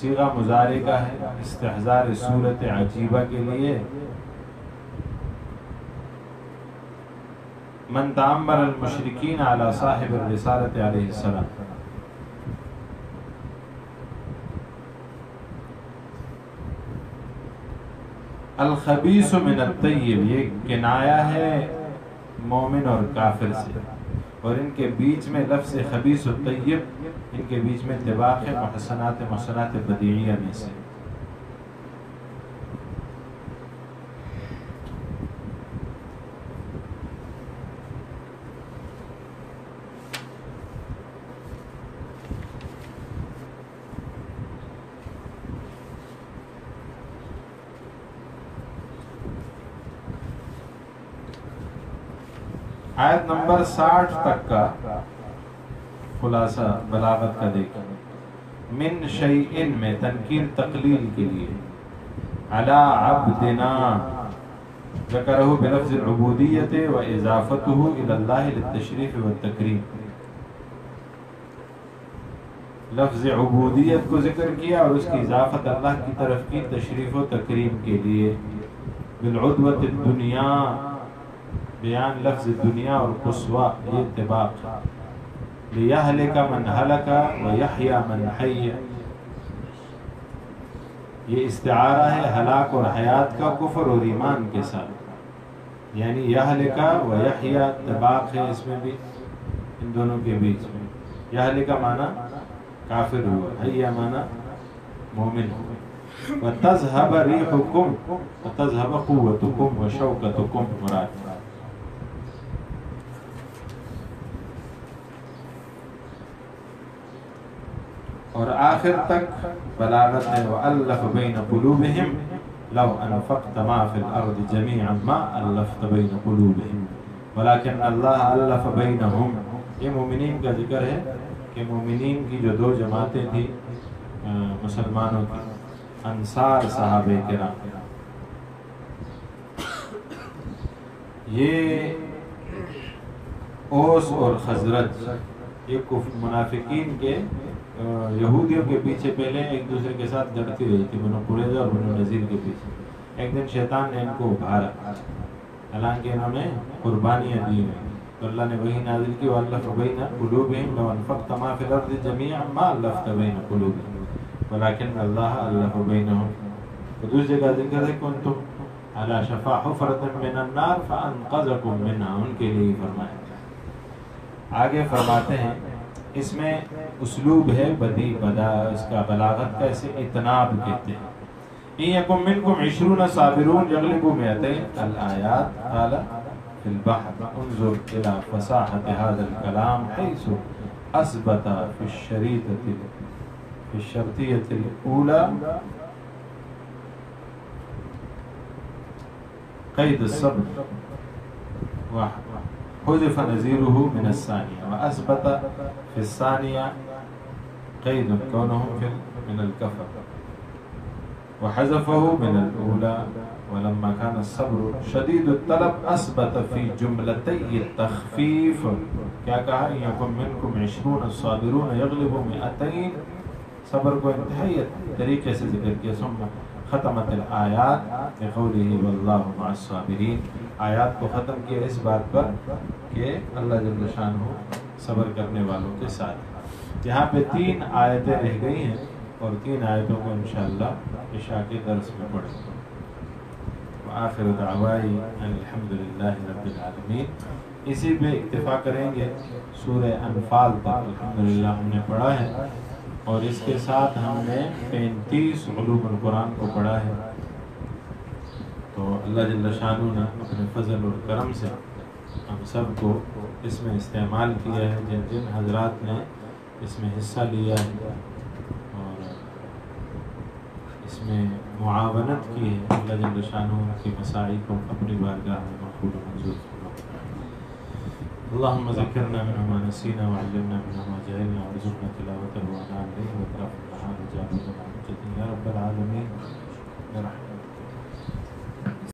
[SPEAKER 1] صیغہ مضارع کا ہے استحضار صورت عجیبہ کے لیے. من تعمر المشرکین علی صاحب الرسالت علیہ السلام. الخبیث من الطیب یہ کنایہ ہے مومن اور کافر سے. اور ان کے بیچ میں لفظ خبیث و طیب ان کے بیچ میں اتفاق ہے محسنات بدیعیہ میں سے. آیت نمبر 60 تک کا خلاصہ بلاغت کا دیکھیں. من شیئن میں تنکیر تقلیل کے لیے، علی عبدنا ذکرہ بلفظ العبودیت و اضافتہ الی اللہ للتشریف والتکریم. لفظ عبودیت کو ذکر کیا اور اس کی اضافت اللہ کی طرف کی تشریف و تکریم کے لیے. بالعدوۃ الدنیا، بیان لفظ دنیا اور قصوى یہ اتباق. لیہلک من ہلک و یحیی من حی، یہ استعارہ ہے ہلاک اور حیات کا کفر اور ایمان کے ساتھ. یعنی یہلک و یحیی اتباق ہے اس میں بھی، ان دونوں کے بیچ میں. یہلک معنی کافر ہوا، حیی معنی مومن ہوا. وتذهب ریحکم وتذهب قوتکم وشوکتکم مراد. اور آخر تک بلاغت ہے وَأَلَّفَ بَيْنَ قُلُوبِهِمْ لَوْ أَنفَقْتَ مَا فِي الْأَرْضِ جَمِيعًا مَا أَلَّفْتَ بَيْنَ قُلُوبِهِمْ وَلَكِنَّ اللَّهَ أَلَّفَ بَيْنَهُمْ. یہ مومنین کا ذکر ہے کہ مومنین کی جو دو جماعتیں تھیں مسلمانوں کی، انصار صحابہ کرام، یہ اوس اور خزرج، یہ منافقین کے یہودیوں کے پیچھے پہلے ایک دوسرے کے ساتھ لڑتی رہی تھی، بنو قریظہ اور بنو نذیر کے پیچھے. ایک دن شیطان نے ان کو ابھارا، حالانکہ انہوں نے قربانیاں دی ہیں، تو اللہ نے وہی نازل کی وَأَلَّفَ بَيْنَ قُلُوبِهِمْ لَوْ أَنفَقْتَ مَا فِي الْأَرْضِ جَمِيعًا مَا أَلَّفْتَ بَيْنَ قُلُوبِهِمْ وَلَكِنَّ اللَّهَ أَلَّفَ بَيْنَهُمْ. تو دوسری جگہ ذکر ہے كُنْتُمْ عَلَى شَفَا حُفْرَةٍ مِّنَ النَّارِ فَأَنْقَذَكُم مِّنْهَا، ان کے لیے فرمایا. آگے فرماتے ہیں اس میں اسلوب ہے بدی بدا، اس کا بلاغت کا اسے اتناب کہتے ہیں. إِن يَكُن مِّنكُمْ 20 صَابِرُونَ يَغْلِبُوا 200 الآيات. قال في البحر انظر إلى فصاحة هذا الكلام حيث أثبت في الشرطية الأولى قيد الصبر واحد، حذف نظيره من الثانية، وأثبت في الثانية قيد كونهم من الكفر، وحذفه من الأولى. ولما كان الصبر شديد الطلب أثبت في جملتي التخفيف. کیا کہا؟ إن يكن منكم 20 صابرون يغلبوا 200. صبر کو انتہائی طریقے سے ذکر کیا. ثم ختمت الآیات بقوله والله مع الصابرین. آیات کو ختم کیا اس بات پر کہ اللہ جل شانہ صبر کرنے والوں کے ساتھ. یہاں پہ 3 آیتیں رہ گئی ہیں اور 3 آیتوں کو انشاءاللہ عشاء کے درس میں پڑھیں گے. وآخر دعوائی الحمدللہ رب العالمین. اسی پہ اکتفا کریں گے. سورہ انفال تک الحمدللہ ہم نے پڑھا ہے، اور اس کے ساتھ ہم نے 35 علوم القرآن کو پڑھا ہے. تو اللہ جل شانہ نے اپنے فضل اور کرم سے ہم سب کو اس میں استعمال کیا ہے. جن جن حضرات نے اس میں حصہ لیا ہے اور اس میں معاونت کی ہے، اللہ جل شانہ ان کی مساعی کو اپنی بارگاہ میں مقبول و منظور فرمائے. اللہم ذکرنا منہ ما نسینا وعلمنا منہ ما